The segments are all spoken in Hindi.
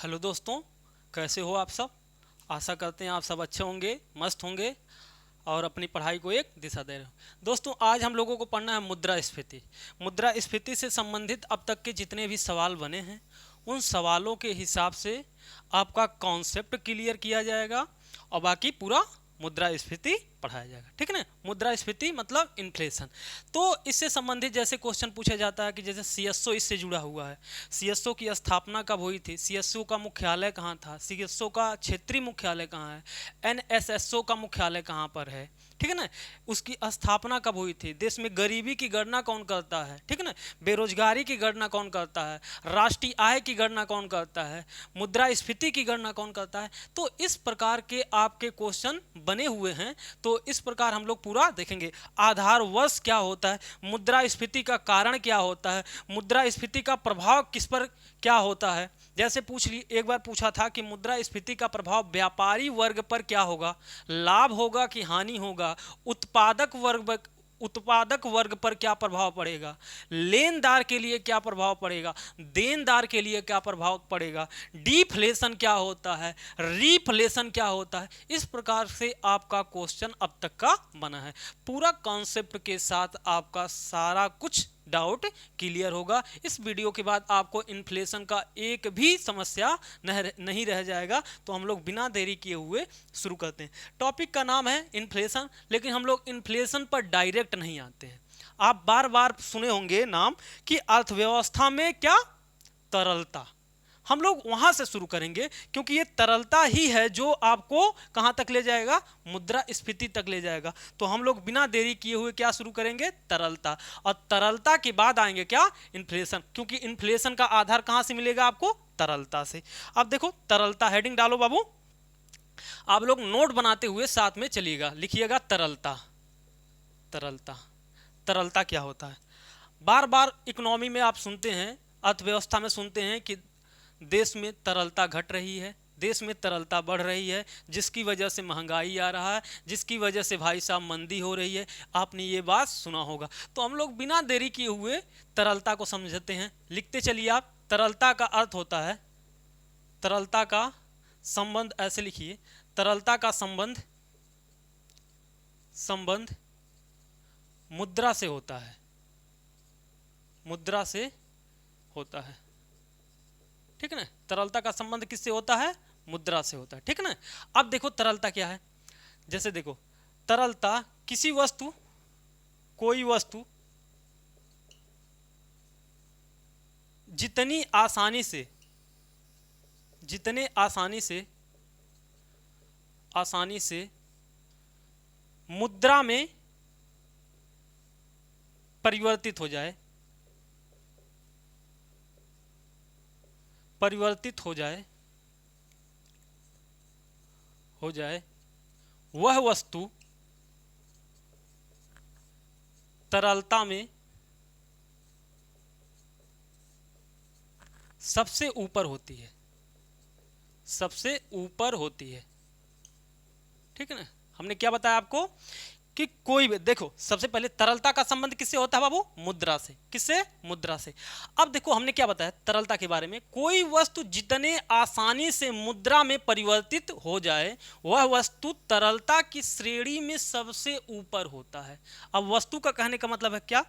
हेलो दोस्तों, कैसे हो आप सब। आशा करते हैं आप सब अच्छे होंगे, मस्त होंगे और अपनी पढ़ाई को एक दिशा दे रहे हो। दोस्तों, आज हम लोगों को पढ़ना है मुद्रास्फीति। मुद्रास्फीति से संबंधित अब तक के जितने भी सवाल बने हैं उन सवालों के हिसाब से आपका कॉन्सेप्ट क्लियर किया जाएगा और बाकी पूरा मुद्रास्फीति पढ़ाया जाएगा। ठीक है ना। मुद्रास्फीति मतलब इन्फ्लेशन। तो इससे संबंधित जैसे क्वेश्चन पूछा जाता है कि जैसे सीएसओ इससे जुड़ा हुआ है। सीएसओ की स्थापना कब हुई थी, सीएसओ का मुख्यालय कहाँ था, सीएसओ का क्षेत्रीय मुख्यालय कहाँ है, एनएसएसओ का मुख्यालय कहाँ पर है, ठीक है ना। उसकी स्थापना कब हुई थी, देश में गरीबी की गणना कौन करता है, ठीक है ना, बेरोजगारी की गणना कौन करता है, राष्ट्रीय आय की गणना कौन करता है, मुद्रास्फीति की गणना कौन करता है। तो इस प्रकार के आपके क्वेश्चन बने हुए हैं। तो इस प्रकार हम लोग पूरा देखेंगे। आधार वर्ष क्या होता है, मुद्रास्फीति का कारण क्या होता है, मुद्रास्फीति का प्रभाव किस पर क्या होता है। जैसे पूछ ली, एक बार पूछा था कि मुद्रास्फीति का प्रभाव व्यापारी वर्ग पर क्या होगा, लाभ होगा कि हानि होगा, उत्पादक वर्ग पर क्या प्रभाव पड़ेगा, लेनदार के लिए क्या प्रभाव पड़ेगा, देनदार के लिए क्या प्रभाव पड़ेगा, डिफ्लेशन क्या होता है, रिफ्लेशन क्या होता है। इस प्रकार से आपका क्वेश्चन अब तक का बना है। पूरा कॉन्सेप्ट के साथ आपका सारा कुछ डाउट क्लियर होगा। इस वीडियो के बाद आपको इन्फ्लेशन का एक भी समस्या नहीं रह जाएगा। तो हम लोग बिना देरी किए हुए शुरू करते हैं। टॉपिक का नाम है इन्फ्लेशन, लेकिन हम लोग इन्फ्लेशन पर डायरेक्ट नहीं आते हैं। आप बार बार सुने होंगे नाम कि अर्थव्यवस्था में क्या तरलता। हम लोग वहां से शुरू करेंगे क्योंकि ये तरलता ही है जो आपको कहां तक ले जाएगा, मुद्रास्फीति तक ले जाएगा। तो हम लोग बिना देरी किए हुए क्या शुरू करेंगे, तरलता। और तरलता के बाद आएंगे क्या, इन्फ्लेशन, क्योंकि इन्फ्लेशन का आधार कहां से मिलेगा आपको, तरलता से। अब देखो तरलता, हेडिंग डालो बाबू। आप लोग नोट बनाते हुए साथ में चलिएगा, लिखिएगा तरलता। तरलता, तरलता क्या होता है। बार बार इकोनॉमी में आप सुनते हैं, अर्थव्यवस्था में सुनते हैं कि देश में तरलता घट रही है, देश में तरलता बढ़ रही है, जिसकी वजह से महंगाई आ रहा है, जिसकी वजह से भाई साहब मंदी हो रही है। आपने ये बात सुना होगा। तो हम लोग बिना देरी किए हुए तरलता को समझते हैं। लिखते चलिए आप। तरलता का अर्थ होता है, तरलता का संबंध, ऐसे लिखिए, तरलता का संबंध मुद्रा से होता है, मुद्रा से होता है, ठीक है ना। तरलता का संबंध किससे होता है, मुद्रा से होता है, ठीक है ना। अब देखो तरलता क्या है। जैसे देखो, तरलता किसी वस्तु, कोई वस्तु जितने आसानी से मुद्रा में परिवर्तित हो जाए, वह वस्तु तरलता में सबसे ऊपर होती है, सबसे ऊपर होती है, ठीक है ना। हमने क्या बताया आपको कि कोई भी, देखो सबसे पहले तरलता का संबंध किससे होता है बाबू, मुद्रा से। किससे, मुद्रा से। अब देखो हमने क्या बताया तरलता के बारे में, कोई वस्तु जितने आसानी से मुद्रा में परिवर्तित हो जाए वह वस्तु तरलता की श्रेणी में सबसे ऊपर होता है। अब वस्तु का कहने का मतलब है क्या,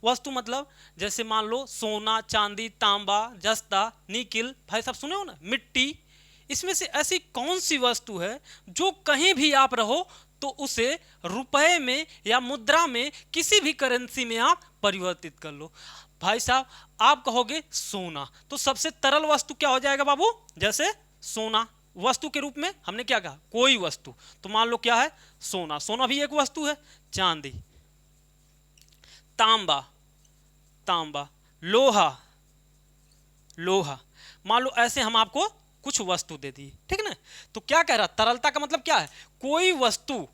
वस्तु मतलब जैसे मान लो सोना, चांदी, तांबा, जस्ता, निकिल, भाई साहब सुने हो ना, मिट्टी। इसमें से ऐसी कौन सी वस्तु है जो कहीं भी आप रहो तो उसे रुपए में या मुद्रा में किसी भी करेंसी में आप परिवर्तित कर लो। भाई साहब आप कहोगे सोना, तो सबसे तरल वस्तु क्या हो जाएगा बाबू, जैसे सोना वस्तु के रूप में हमने क्या कहा, कोई वस्तु। तो मान लो क्या है, सोना, सोना भी एक वस्तु है, चांदी, तांबा, तांबा, लोहा, लोहा। मान लो ऐसे हम आपको कुछ वस्तु दे दी, ठीक है ना। तो क्या कह रहा, तरलता का मतलब क्या है, कोई वस्तु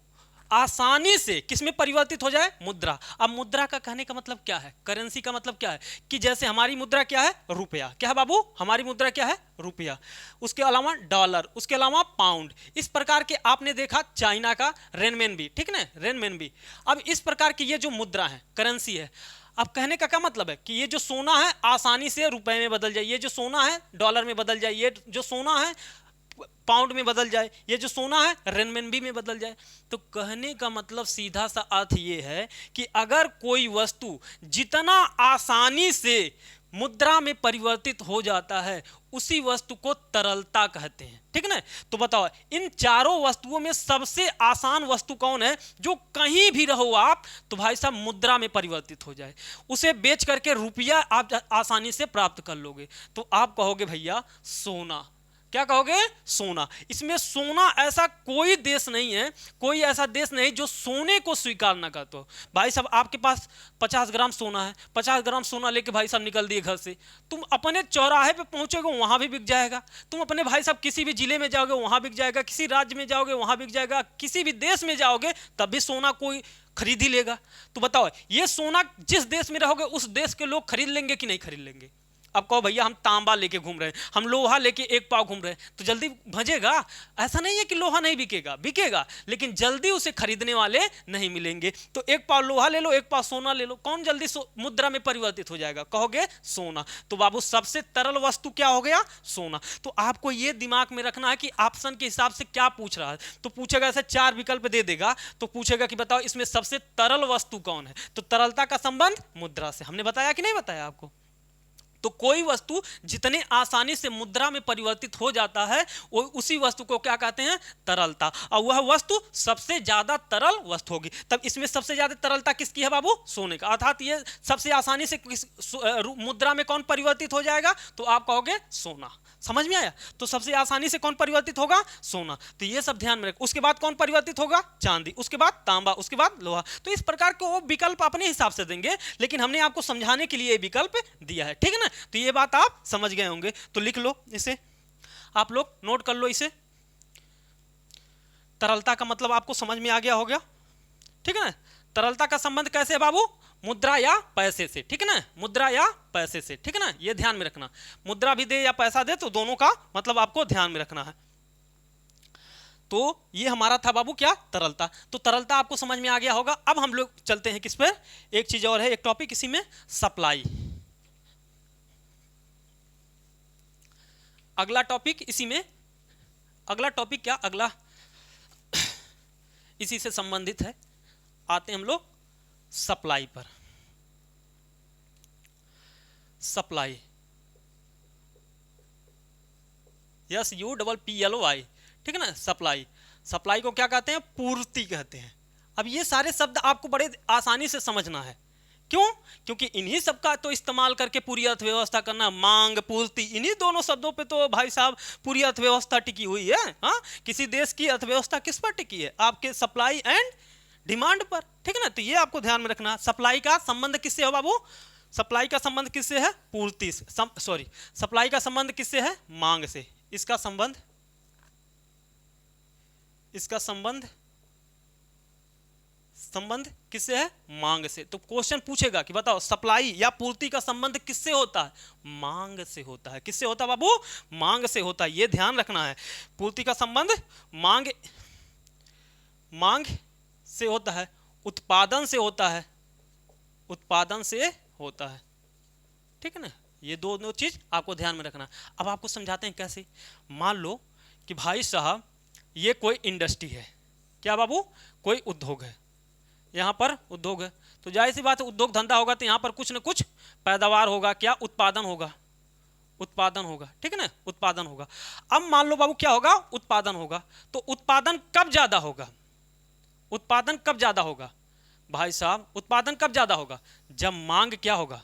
आसानी से किसमें परिवर्तित हो जाए, मुद्रा। अब मुद्रा का कहने का मतलब क्या है, करेंसी का मतलब क्या है, कि जैसे हमारी मुद्रा क्या है, रुपया। क्या है बाबू, हमारी मुद्रा क्या है, रुपया। उसके अलावा डॉलर, उसके अलावा पाउंड। इस प्रकार के आपने देखा चाइना का रेनमेन भी, ठीक है ना, रेनमेन भी। अब इस प्रकार की ये जो मुद्रा है, करेंसी है, अब कहने का क्या मतलब है कि ये जो सोना है आसानी से रुपए में बदल जाए, ये जो सोना है डॉलर में बदल जाए, ये जो सोना है पाउंड में बदल जाए, ये जो सोना है रेनमिनबी में बदल जाए। तो कहने का मतलब सीधा सा अर्थ ये है कि अगर कोई वस्तु जितना आसानी से मुद्रा में परिवर्तित हो जाता है उसी वस्तु को तरलता कहते हैं, ठीक ना। तो बताओ इन चारों वस्तुओं में सबसे आसान वस्तु कौन है जो कहीं भी रहो आप तो भाई साहब मुद्रा में परिवर्तित हो जाए, उसे बेच करके रुपया आप आसानी से प्राप्त कर लोगे। तो आप कहोगे भैया सोना, क्या कहोगे? सोना। इसमें सोना ऐसा कोई देश नहीं है, कोई ऐसा देश नहीं जो सोने को स्वीकार ना करता हो। भाई साहब आपके पास 50 ग्राम सोना है, 50 ग्राम सोना लेके भाई साहब निकल दिए घर से, तुम अपने चौराहे पे पहुंचोगे वहां भी बिक जाएगा, तुम अपने भाई साहब किसी भी जिले में जाओगे वहां बिक जाएगा, किसी राज्य में जाओगे वहां बिक जाएगा, किसी भी देश में जाओगे तब भी सोना कोई खरीद ही लेगा। तो बताओ ये सोना जिस देश में रहोगे उस देश के लोग खरीद लेंगे कि नहीं खरीद लेंगे? अब कहो भैया हम तांबा लेके घूम रहे हैं, हम लोहा लेके एक पाव घूम रहे हैं, तो जल्दी भजेगा? ऐसा नहीं है कि लोहा नहीं बिकेगा, बिकेगा, लेकिन जल्दी उसे खरीदने वाले नहीं मिलेंगे। तो एक पाव लोहा ले लो, एक पाव सोना ले लो, कौन जल्दी मुद्रा में परिवर्तित हो जाएगा? कहोगे सोना। तो बाबू सबसे तरल वस्तु क्या हो गया? सोना। तो आपको ये दिमाग में रखना है कि ऑप्शन के हिसाब से क्या पूछ रहा है। तो पूछेगा ऐसे 4 विकल्प दे देगा, तो पूछेगा कि बताओ इसमें सबसे तरल वस्तु कौन है? तो तरलता का संबंध मुद्रा से। हमने बताया कि नहीं बताया आपको? तो कोई वस्तु जितने आसानी से मुद्रा में परिवर्तित हो जाता है वो उसी वस्तु को क्या कहते हैं? तरलता। और वह वस्तु सबसे ज्यादा तरल वस्तु होगी। तब इसमें सबसे ज्यादा तरलता किसकी है बाबू? सोने का। अर्थात ये सबसे आसानी से मुद्रा में कौन परिवर्तित हो जाएगा? तो आप कहोगे सोना। समझ में आया? तो सबसे आसानी से कौन परिवर्तित होगा? सोना। तो ये सब ध्यान में रख। उसके बाद कौन परिवर्तित होगा? चांदी। उसके बाद तांबा। उसके बाद लोहा। तो इस प्रकार के वो विकल्प अपने हिसाब से देंगे, लेकिन हमने आपको समझाने के लिए विकल्प दिया है, ठीक है ना। तो ये बात आप समझ गए होंगे। तो लिख लो इसे, आप लोग नोट कर लो इसे। तरलता का मतलब आपको समझ में आ गया होगा, ठीक है ना। तरलता का संबंध कैसे है बाबू? मुद्रा या पैसे से, ठीक है ना। मुद्रा या पैसे से, ठीक है ना। ये ध्यान में रखना, मुद्रा भी दे या पैसा दे तो दोनों का मतलब आपको ध्यान में रखना है। तो ये हमारा था बाबू क्या? तरलता। तो तरलता आपको समझ में आ गया होगा। अब हम लोग चलते हैं किस पर? एक चीज और है, एक टॉपिक इसी में, सप्लाई। अगला टॉपिक इसी में, अगला टॉपिक क्या? अगला इसी से संबंधित है। आते हैं हम लोग सप्लाई पर। सप्लाई, SUPPLY, ठीक है ना। सप्लाई, सप्लाई को क्या कहते हैं? पूर्ति कहते हैं। अब ये सारे शब्द आपको बड़े आसानी से समझना है। क्यों? क्योंकि इन्हीं सबका तो इस्तेमाल करके पूरी अर्थव्यवस्था करना। मांग, पूर्ति, इन्हीं दोनों शब्दों पे तो भाई साहब पूरी अर्थव्यवस्था टिकी हुई है। हाँ, किसी देश की अर्थव्यवस्था किस पर टिकी है? आपके सप्लाई एंड डिमांड पर, ठीक है ना। तो ये आपको ध्यान में रखना। सप्लाई का संबंध किससे हो बाबू? सप्लाई का संबंध किससे है? पूर्ति से। सॉरी, सप्लाई का संबंध किससे है? मांग से। इसका संबंध, इसका संबंध किससे है? मांग से। तो क्वेश्चन पूछेगा कि बताओ सप्लाई या पूर्ति का संबंध किससे होता है? मांग से होता है। किससे होता है बाबू? मांग से होता है। ये ध्यान रखना है। पूर्ति का संबंध मांग से होता है, उत्पादन से होता है, उत्पादन से होता है, ठीक है ना। ये दोनों चीज आपको ध्यान में रखना। अब आपको समझाते हैं कैसे। मान लो कि भाई साहब ये कोई इंडस्ट्री है। क्या बाबू? कोई उद्योग है। यहाँ पर उद्योग है, तो जाहिर सी बात है उद्योग धंधा होगा तो यहाँ पर कुछ न कुछ पैदावार होगा। क्या? उत्पादन होगा, उत्पादन होगा, ठीक है ना। उत्पादन होगा। अब मान लो बाबू क्या होगा? उत्पादन होगा। तो उत्पादन कब ज्यादा होगा? उत्पादन कब ज्यादा होगा भाई साहब? उत्पादन कब ज्यादा होगा? जब मांग क्या होगा?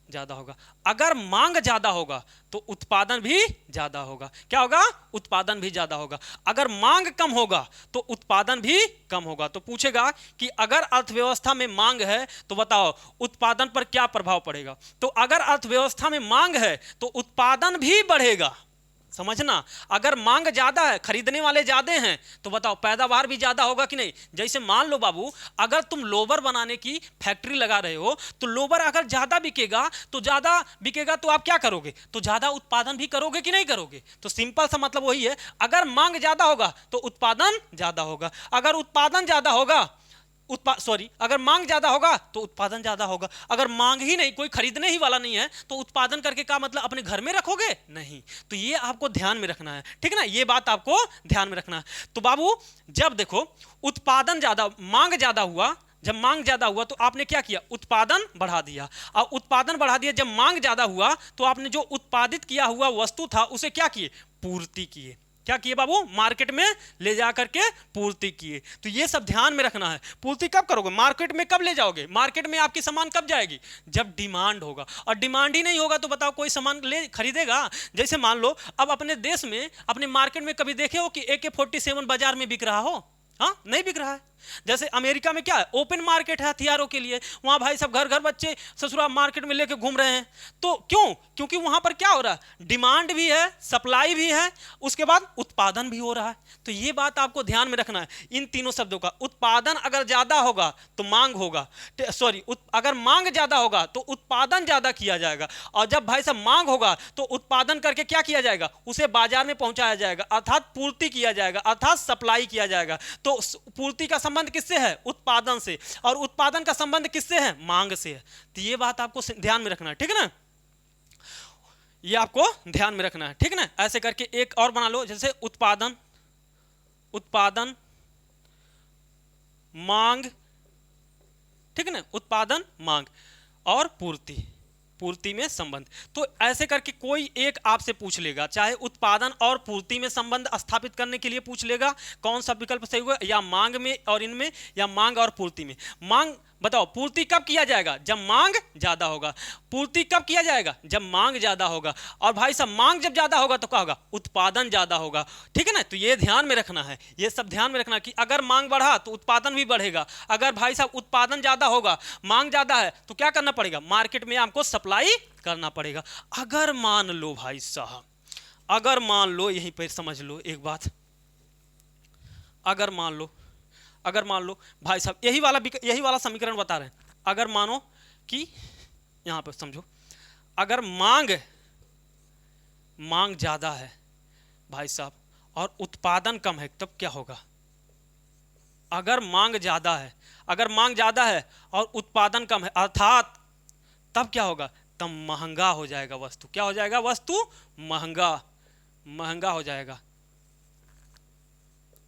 ज्यादा होगा। अगर मांग ज्यादा होगा तो उत्पादन भी ज्यादा होगा। क्या होगा? उत्पादन भी ज्यादा होगा। अगर मांग कम होगा तो उत्पादन भी कम होगा। तो पूछेगा कि अगर अर्थव्यवस्था में मांग है तो बताओ उत्पादन पर क्या प्रभाव पड़ेगा? तो अगर अर्थव्यवस्था में मांग है तो उत्पादन भी बढ़ेगा। समझना, अगर मांग ज्यादा है, खरीदने वाले ज्यादा हैं, तो बताओ पैदावार भी ज्यादा होगा कि नहीं। जैसे मान लो बाबू अगर तुम लोबर बनाने की फैक्ट्री लगा रहे हो तो लोबर अगर ज्यादा बिकेगा तो आप क्या करोगे? तो ज्यादा उत्पादन भी करोगे कि नहीं करोगे? तो सिंपल सा मतलब वही है, अगर मांग ज्यादा होगा तो उत्पादन ज्यादा होगा। अगर उत्पादन ज्यादा होगा अगर मांग ज्यादा होगा तो उत्पादन ज्यादा होगा। अगर मांग ही नहीं, कोई खरीदने ही वाला नहीं है, तो उत्पादन करके क्या मतलब अपने घर में रखोगे? नहीं। तो ये आपको ध्यान में रखना है, ठीक है ना, ये बात आपको ध्यान में रखना है। तो बाबू जब देखो उत्पादन ज्यादा, मांग ज्यादा हुआ, जब मांग ज्यादा हुआ तो आपने क्या किया? उत्पादन बढ़ा दिया। और उत्पादन बढ़ा दिया, जब मांग ज्यादा हुआ तो आपने जो उत्पादित किया हुआ वस्तु था उसे क्या किए? पूर्ति किए। क्या किए बाबू? मार्केट में ले जा करके पूर्ति किए। तो ये सब ध्यान में रखना है। पूर्ति कब करोगे? मार्केट में कब ले जाओगे? मार्केट में आपकी सामान कब जाएगी? जब डिमांड होगा। और डिमांड ही नहीं होगा तो बताओ कोई सामान ले खरीदेगा? जैसे मान लो अब अपने देश में, अपने मार्केट में कभी देखे हो कि AK-47 बाजार में बिक रहा हो? हाँ, नहीं बिक रहा है। जैसे अमेरिका में क्या है? ओपन मार्केट है हथियारों के लिए। वहां भाई सब घर घर बच्चे ससुरा मार्केट में लेके घूम रहे हैं। तो क्यों? क्योंकि वहां पर क्या हो रहा है? डिमांड भी है, सप्लाई भी है, उसके बाद उत्पादन भी हो रहा है। तो ये बात आपको ध्यान में रखना है इन तीनों शब्दों का। उत्पादन अगर ज्यादा होगा तो मांग होगा, अगर मांग ज्यादा होगा तो उत्पादन ज्यादा किया जाएगा। और जब भाई साहब मांग होगा तो उत्पादन करके क्या किया जाएगा? उसे बाजार में पहुंचाया जाएगा, अर्थात पूर्ति किया जाएगा, अर्थात सप्लाई किया जाएगा। तो पूर्ति का संबंध किससे है? उत्पादन से। और उत्पादन का संबंध किससे है? मांग से है। तो ये बात आपको ध्यान में रखना है, ठीक है ना, ये आपको ध्यान में रखना है, ठीक है ना। ऐसे करके एक और बना लो, जैसे उत्पादन, उत्पादन, मांग, ठीक है ना, उत्पादन, मांग और पूर्ति, पूर्ति में संबंध। तो ऐसे करके कोई एक आपसे पूछ लेगा, चाहे उत्पादन और पूर्ति में संबंध स्थापित करने के लिए पूछ लेगा कौन सा विकल्प सही होगा, या मांग में और इनमें, या मांग और पूर्ति में। मांग बताओ, पूर्ति कब किया जाएगा? जब मांग ज्यादा होगा। पूर्ति कब किया जाएगा? जब मांग ज्यादा होगा। और भाई साहब मांग जब ज्यादा होगा तो क्या होगा? उत्पादन ज्यादा होगा, ठीक है ना। तो ये ध्यान में रखना है, ये सब ध्यान में रखना कि अगर मांग बढ़ा तो उत्पादन भी बढ़ेगा। अगर भाई साहब उत्पादन ज्यादा होगा, मांग ज्यादा है, तो क्या करना पड़ेगा? मार्केट में आपको सप्लाई करना पड़ेगा। अगर मान लो भाई साहब, अगर मान लो, यहीं पर समझ लो एक बात, अगर मान लो भाई साहब यही वाला समीकरण बता रहे हैं। अगर मानो कि यहां पर समझो, अगर मांग ज्यादा है भाई साहब और उत्पादन कम है, तब क्या होगा? अगर मांग ज्यादा है और उत्पादन कम है, अर्थात तब क्या होगा? तब महंगा हो जाएगा वस्तु। क्या हो जाएगा? वस्तु महंगा हो जाएगा,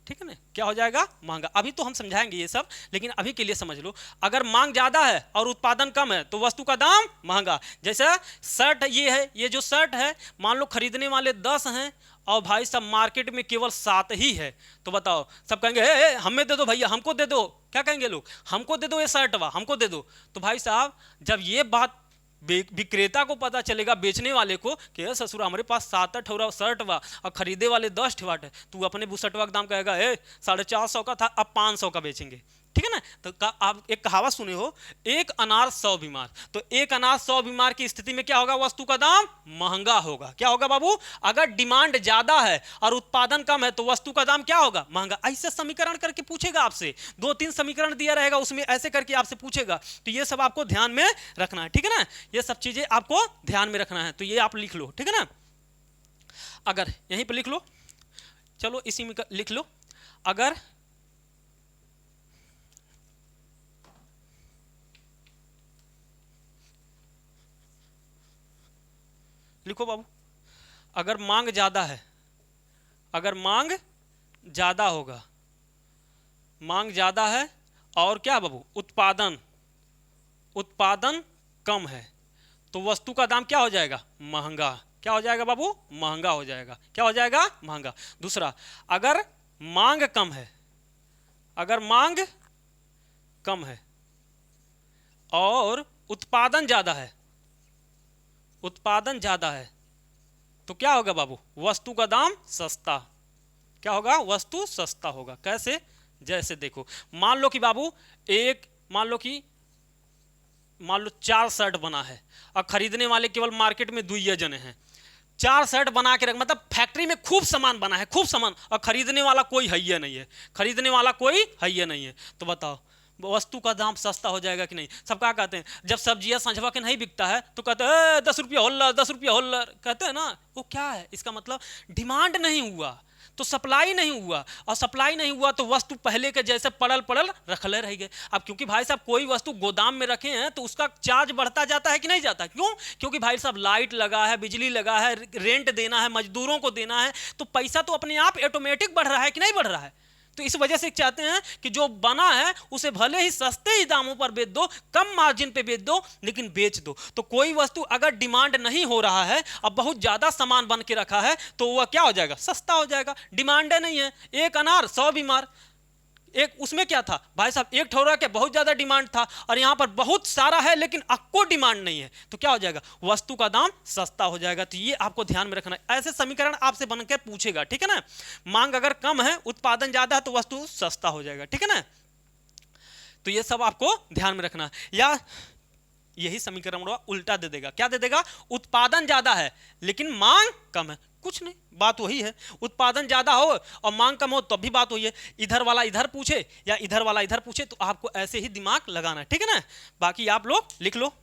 ठीक है ना। क्या हो जाएगा? महंगा। अभी तो हम समझाएंगे ये सब, लेकिन अभी के लिए समझ लो, अगर मांग ज्यादा है और उत्पादन कम है तो वस्तु का दाम महंगा। जैसे शर्ट ये है, ये जो शर्ट है, मान लो खरीदने वाले 10 हैं और भाई सब मार्केट में केवल 7 ही है, तो बताओ सब कहेंगे हे हमें दे दो भैया, हमको दे दो। क्या कहेंगे लोग? हमको दे दो ये शर्ट वा, हमको दे दो। तो भाई साहब जब ये बात विक्रेता को पता चलेगा, बेचने वाले को, कि ससुर हमारे पास 7 ठोरा शर्ट वा और खरीदे वाले 10 ठेवाट है, तू अपने बुसटवा का दाम कहेगा 450 का था, अब 500 का बेचेंगे, ठीक है ना। तो आप एक कहावत सुने हो, एक अनार 100 बीमार। तो एक अनार 100 बीमार की स्थिति में क्या होगा? वस्तु का दाम महंगा होगा। क्या होगा बाबू? अगर डिमांड ज्यादा है और उत्पादन कम है तो वस्तु का दाम क्या होगा? महंगा। ऐसे समीकरण करके पूछेगा आपसे, 2-3 समीकरण दिया रहेगा, उसमें ऐसे करके आपसे पूछेगा। तो ये सब आपको ध्यान में रखना है, ठीक है ना, ये सब चीजें आपको ध्यान में रखना है। तो ये आप लिख लो, ठीक है ना। अगर यहीं पर लिख लो, चलो इसी में लिख लो, अगर लिखो बाबू, अगर मांग ज्यादा है, अगर मांग ज्यादा होगा, मांग ज्यादा है और क्या बाबू? उत्पादन कम है, तो वस्तु का दाम क्या हो जाएगा? महंगा। क्या हो जाएगा बाबू? महंगा हो जाएगा। क्या हो जाएगा? महंगा। दूसरा, अगर मांग कम है, अगर मांग कम है और उत्पादन ज्यादा है, उत्पादन ज्यादा है, तो क्या होगा बाबू? वस्तु का दाम सस्ता। क्या होगा? वस्तु सस्ता होगा। कैसे? जैसे देखो, मान लो कि बाबू मान लो 4 शर्ट बना है और खरीदने वाले केवल मार्केट में 2 जने हैं। 4 शर्ट बना के रख, मतलब फैक्ट्री में खूब सामान बना है, खूब सामान, और खरीदने वाला कोई है नहीं है, खरीदने वाला कोई है नहीं है। तो बताओ वस्तु का दाम सस्ता हो जाएगा कि नहीं। सब क्या कहते हैं, जब सब्जियां संझवा के नहीं बिकता है तो कहते हैं 10 रुपया होल्लर, 10 रुपया होल्लर, कहते हैं ना। वो क्या है, इसका मतलब डिमांड नहीं हुआ तो सप्लाई नहीं हुआ, और सप्लाई नहीं हुआ तो वस्तु पहले के जैसे पड़ल पड़ल रखले रह गए। अब क्योंकि भाई साहब कोई वस्तु गोदाम में रखे हैं तो उसका चार्ज बढ़ता जाता है कि नहीं जाता, क्यों, क्योंकि भाई साहब लाइट लगा है, बिजली लगा है, रेंट देना है, मजदूरों को देना है, तो पैसा तो अपने आप ऑटोमेटिक बढ़ रहा है कि नहीं बढ़ रहा है। तो इस वजह से चाहते हैं कि जो बना है उसे भले ही सस्ते ही दामों पर बेच दो, कम मार्जिन पे बेच दो, लेकिन बेच दो। तो कोई वस्तु अगर डिमांड नहीं हो रहा है, अब बहुत ज्यादा सामान बन के रखा है, तो वह क्या हो जाएगा, सस्ता हो जाएगा। डिमांड नहीं है, एक अनार 100 बीमार, एक उसमें क्या था भाई साहब, एक ठोरा के बहुत ज्यादा डिमांड था, और यहां पर बहुत सारा है लेकिन आपको डिमांड नहीं है, तो क्या हो जाएगा, वस्तु का दाम सस्ता हो जाएगा। तो ये आपको ध्यान में रखना है। ऐसे समीकरण आपसे बनकर पूछेगा, ठीक है ना। मांग अगर कम है, उत्पादन ज्यादा है, तो वस्तु सस्ता हो जाएगा, ठीक है ना। तो ये सब आपको ध्यान में रखना। या यही समीकरण उल्टा दे देगा, क्या दे देगा, उत्पादन ज्यादा है लेकिन मांग कम है, कुछ नहीं, बात वही है। उत्पादन ज्यादा हो और मांग कम हो तब भी बात वही है। इधर वाला इधर पूछे या इधर वाला इधर पूछे, तो आपको ऐसे ही दिमाग लगाना है, ठीक है ना। बाकी आप लोग लिख लो।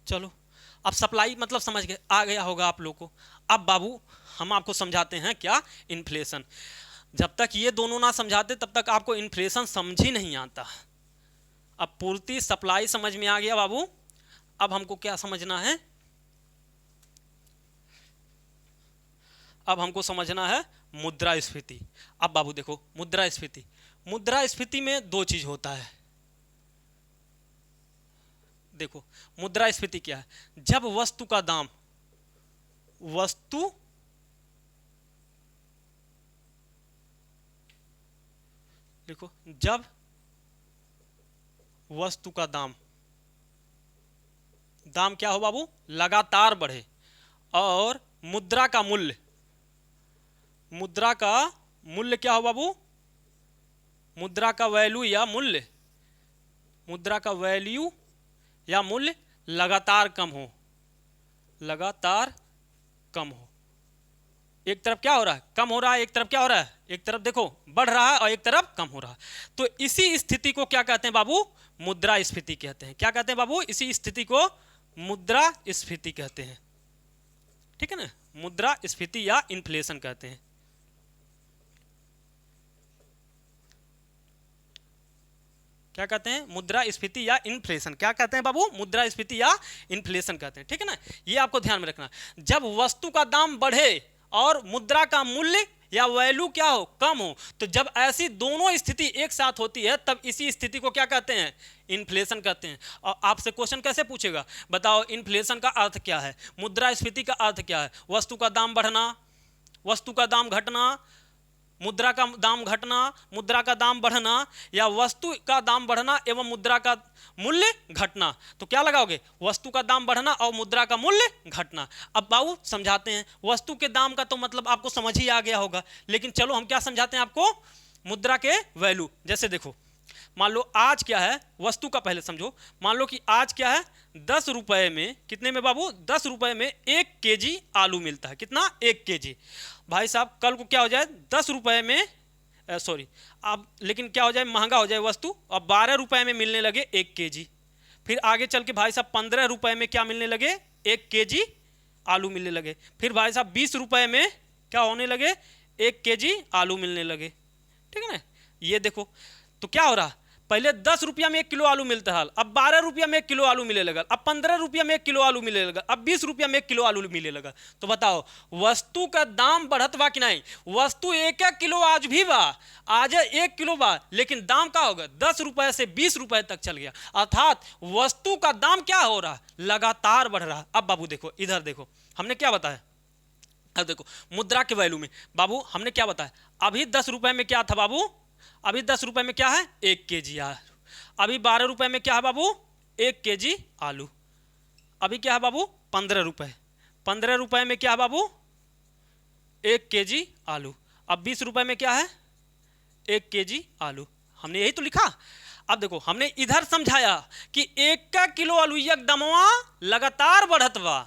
चलो, अब सप्लाई मतलब समझ गए, आ गया होगा आप लोग को। अब बाबू हम आपको समझाते हैं क्या, इन्फ्लेशन। जब तक ये दोनों ना समझाते तब तक आपको इन्फ्लेशन समझ ही नहीं आता। अब पूर्ति सप्लाई समझ में आ गया बाबू। अब हमको क्या समझना है, अब हमको समझना है मुद्रास्फीति। अब बाबू देखो, मुद्रास्फीति, मुद्रास्फीति में दो चीज होता है। देखो मुद्रास्फीति क्या है, जब वस्तु का दाम, वस्तु देखो, जब वस्तु का दाम, दाम क्या हो बाबू, लगातार बढ़े, और मुद्रा का मूल्य, मुद्रा का मूल्य क्या हो बाबू, मुद्रा का वैल्यू या मूल्य, मुद्रा का वैल्यू या मूल्य लगातार कम हो, लगातार कम हो। एक तरफ क्या हो रहा है, कम हो रहा है, एक तरफ क्या हो रहा है, एक तरफ देखो बढ़ रहा है और एक तरफ कम हो रहा है। तो इसी स्थिति को क्या कहते हैं बाबू, मुद्रास्फीति कहते हैं। क्या कहते हैं बाबू, इसी स्थिति को मुद्रास्फीति कहते हैं, ठीक है ना। मुद्रास्फीति या इन्फ्लेशन कहते हैं। क्या कहते हैं, मुद्रास्फीति या इन्फ्लेशन। क्या कहते हैं बाबू, मुद्रास्फीति या इन्फ्लेशन कहते हैं, ठीक है ना। ये आपको ध्यान में रखना। जब वस्तु का दाम बढ़े और मुद्रा का मूल्य या वैल्यू क्या हो, कम हो, तो जब ऐसी दोनों स्थिति एक साथ होती है तब इसी स्थिति को क्या कहते हैं, इन्फ्लेशन कहते हैं। और आपसे क्वेश्चन कैसे पूछेगा, बताओ इन्फ्लेशन का अर्थ क्या है, मुद्रास्फीति का अर्थ क्या है, वस्तु का दाम बढ़ना, वस्तु का दाम घटना, मुद्रा का दाम घटना, मुद्रा का दाम बढ़ना, या वस्तु का दाम बढ़ना एवं मुद्रा का मूल्य घटना। तो क्या लगाओगे, वस्तु का दाम बढ़ना और मुद्रा का मूल्य घटना। अब बाबू समझाते हैं, वस्तु के दाम का तो मतलब आपको समझ ही आ गया होगा, लेकिन चलो हम क्या समझाते हैं आपको, मुद्रा के वैल्यू। जैसे देखो, मान लो आज क्या है, वस्तु का पहले समझो। मान लो कि आज क्या है, 10 रुपए में, कितने में बाबू, 10 रुपए में 1 केजी आलू मिलता है। कितना, 1 केजी। भाई साहब कल को क्या हो जाए, 10 रुपए में, सॉरी अब, लेकिन क्या हो जाए, महंगा हो जाए वस्तु, अब 12 रुपए में मिलने लगे 1 केजी। फिर आगे चल के भाई साहब 15 रुपए में क्या मिलने लगे, 1 केजी आलू मिलने लगे। फिर भाई साहब 20 रुपए में क्या होने लगे, 1 केजी आलू मिलने लगे, ठीक है ना। ये देखो तो क्या हो रहा, पहले 10 रुपया में 1 किलो आलू मिलता है, अब 12 रुपया में 1 किलो आलू मिले लगा, अब 15 रुपया में 1 किलो आलू मिले लगा, अब 20 रुपया में 1 किलो आलू मिले लगा। तो बताओ वस्तु का दाम बढ़त बा कि नहीं, वस्तु 1-1 किलो आज भी बा, आज 1 किलो बा, लेकिन दाम क्या होगा, 10 रुपए से 20 रुपए तक चल गया। अर्थात वस्तु का दाम क्या हो रहा, लगातार बढ़ रहा। अब बाबू देखो, इधर देखो, हमने क्या बताया, अब देखो मुद्रा के वैल्यू में बाबू हमने क्या बताया, अभी 10 रुपए में क्या था बाबू, अभी 10 रुपए में क्या है, 1 केजी आलू। अभी 12 रुपए में क्या है बाबू, 1 केजी आलू। अभी क्या है बाबू, 15 रुपए, 15 रुपए में क्या है बाबू, 1 केजी आलू। अब 20 रुपए में क्या है, 1 केजी आलू। हमने यही तो लिखा। अब देखो हमने इधर समझाया कि 1 किलो अलुइया दमवा लगातार बढ़त बा।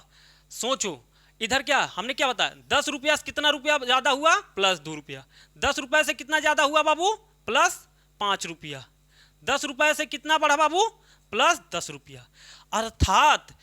सोचो इधर क्या हमने क्या बताया, 10 रुपया से कितना रुपया ज्यादा हुआ, प्लस 2 रुपया। 10 रुपये से कितना ज्यादा हुआ बाबू, प्लस 5 रुपया। 10 रुपये से कितना बढ़ा बाबू, प्लस 10 रुपया। अर्थात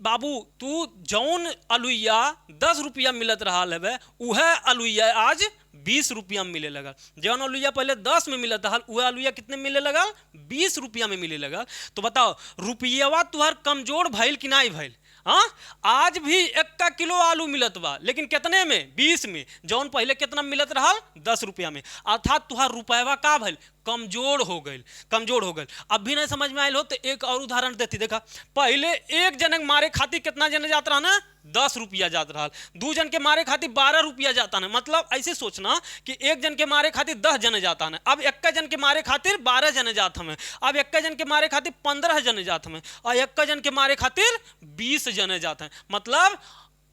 बाबू तू जौन अलुइया 10 रुपया मिलत रहा है वह अलुइया आज 20 रुपया में मिले लगा। जौन अलुइया पहले 10 में मिलत रहा वह अलुइया कितने मिले लगा, 20 रुपया में मिले लगा। तो बताओ रुपया तुहर कमजोर भइल कि नहीं भइल। हाँ आज भी 1 किलो आलू मिलत बा, लेकिन कितने में, 20 में। जौन पहले कितना मिलत रहा, 10 रुपया में। अर्थात तुहार रुपया का भइल, कमजोर हो गई, कमजोर हो गई। अब भी नहीं समझ में आयल हो तो एक और उदाहरण देती। देखा पहले एक जन के मारे खातिर कितना जन जाता रहा ना, 10 रुपया जाता रहा। 2 जन के मारे खातिर 12 रुपया जाता है। मतलब ऐसे सोचना कि 1 जन के मारे खातिर 10 जन जाता है, अब 1 जन के मारे खातिर 12 जन जात हमें, अब 1 जन के मारे खातिर 15 जन जात हमें, और 1 जन के मारे खातिर 20 जन जाते हैं। मतलब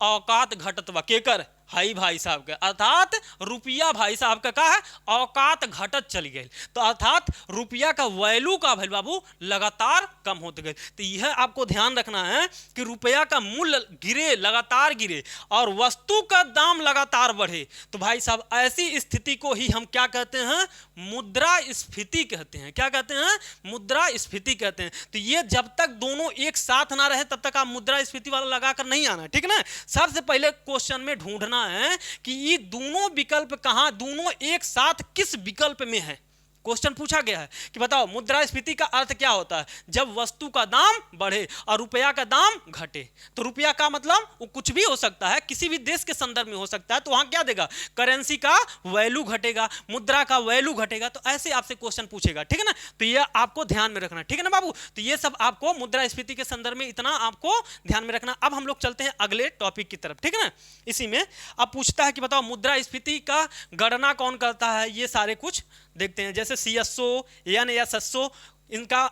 औकात घटत बा केकर, हाई भाई साहब का। अर्थात रुपया भाई साहब का है औकात घटत चली गई। तो अर्थात रुपया का वैल्यू का भाई बाबू लगातार कम होते गए। तो यह आपको ध्यान रखना है कि रुपया का मूल्य गिरे, लगातार गिरे, और वस्तु का दाम लगातार बढ़े। तो भाई साहब ऐसी स्थिति को ही हम क्या कहते हैं, मुद्रास्फीति कहते हैं। क्या कहते हैं, मुद्रास्फीति कहते हैं। तो ये जब तक दोनों एक साथ ना रहे तब तक आप मुद्रास्फीति वाला लगाकर नहीं आना, ठीक ना। सबसे पहले क्वेश्चन में ढूंढना है कि ये दोनों विकल्प कहां, दोनों एक साथ किस विकल्प में है। क्वेश्चन पूछा गया है कि बताओ मुद्रास्फीति का अर्थ क्या होता है, जब वस्तु का दाम बढ़े और रुपया का दाम घटे। तो रुपया का मतलब वो कुछ भी हो सकता है, किसी भी देश के संदर्भ में हो सकता है। तो वहां क्या देगा, करेंसी का वैल्यू घटेगा, मुद्रा का वैल्यू घटेगा। तो ऐसे आपसे क्वेश्चन पूछेगा, ठीक है ना। तो ये आपको ध्यान में रखना, ठीक है ना बाबू। तो ये सब आपको मुद्रास्फीति के संदर्भ में इतना आपको ध्यान में रखना। अब हम लोग चलते हैं अगले टॉपिक की तरफ, ठीक है ना। इसी में अब पूछता है कि बताओ मुद्रास्फीति का गणना कौन करता है, ये सारे कुछ देखते हैं। जैसे CSO, NSSO, इनका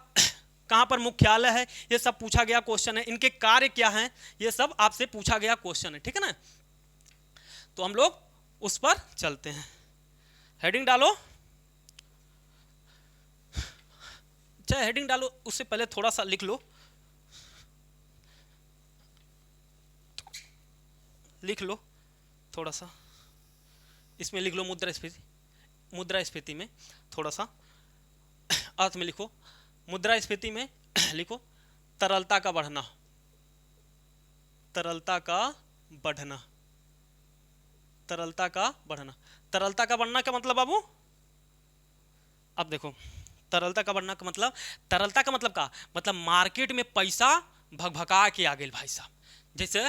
कहां पर मुख्यालय है, ये सब पूछा गया क्वेश्चन है। इनके कार्य क्या हैं, ये सब आपसे पूछा गया क्वेश्चन है, ठीक है ना। तो हम लोग उस पर चलते हैं। हेडिंग डालो, चाहे हेडिंग डालो, उससे पहले थोड़ा सा लिख लो, लिख लो थोड़ा सा। इसमें लिख लो मुद्रास्फीति, मुद्रास्फीति में थोड़ा सा अर्थ में लिखो। मुद्रास्फीति में लिखो तरलता का बढ़ना, तरलता का बढ़ना, तरलता का बढ़ना। तरलता का बढ़ना का मतलब बाबू, अब देखो तरलता का बढ़ना का मतलब, तरलता का मतलब का मतलब मार्केट में पैसा भगभगा के आ गए भाई साहब। जैसे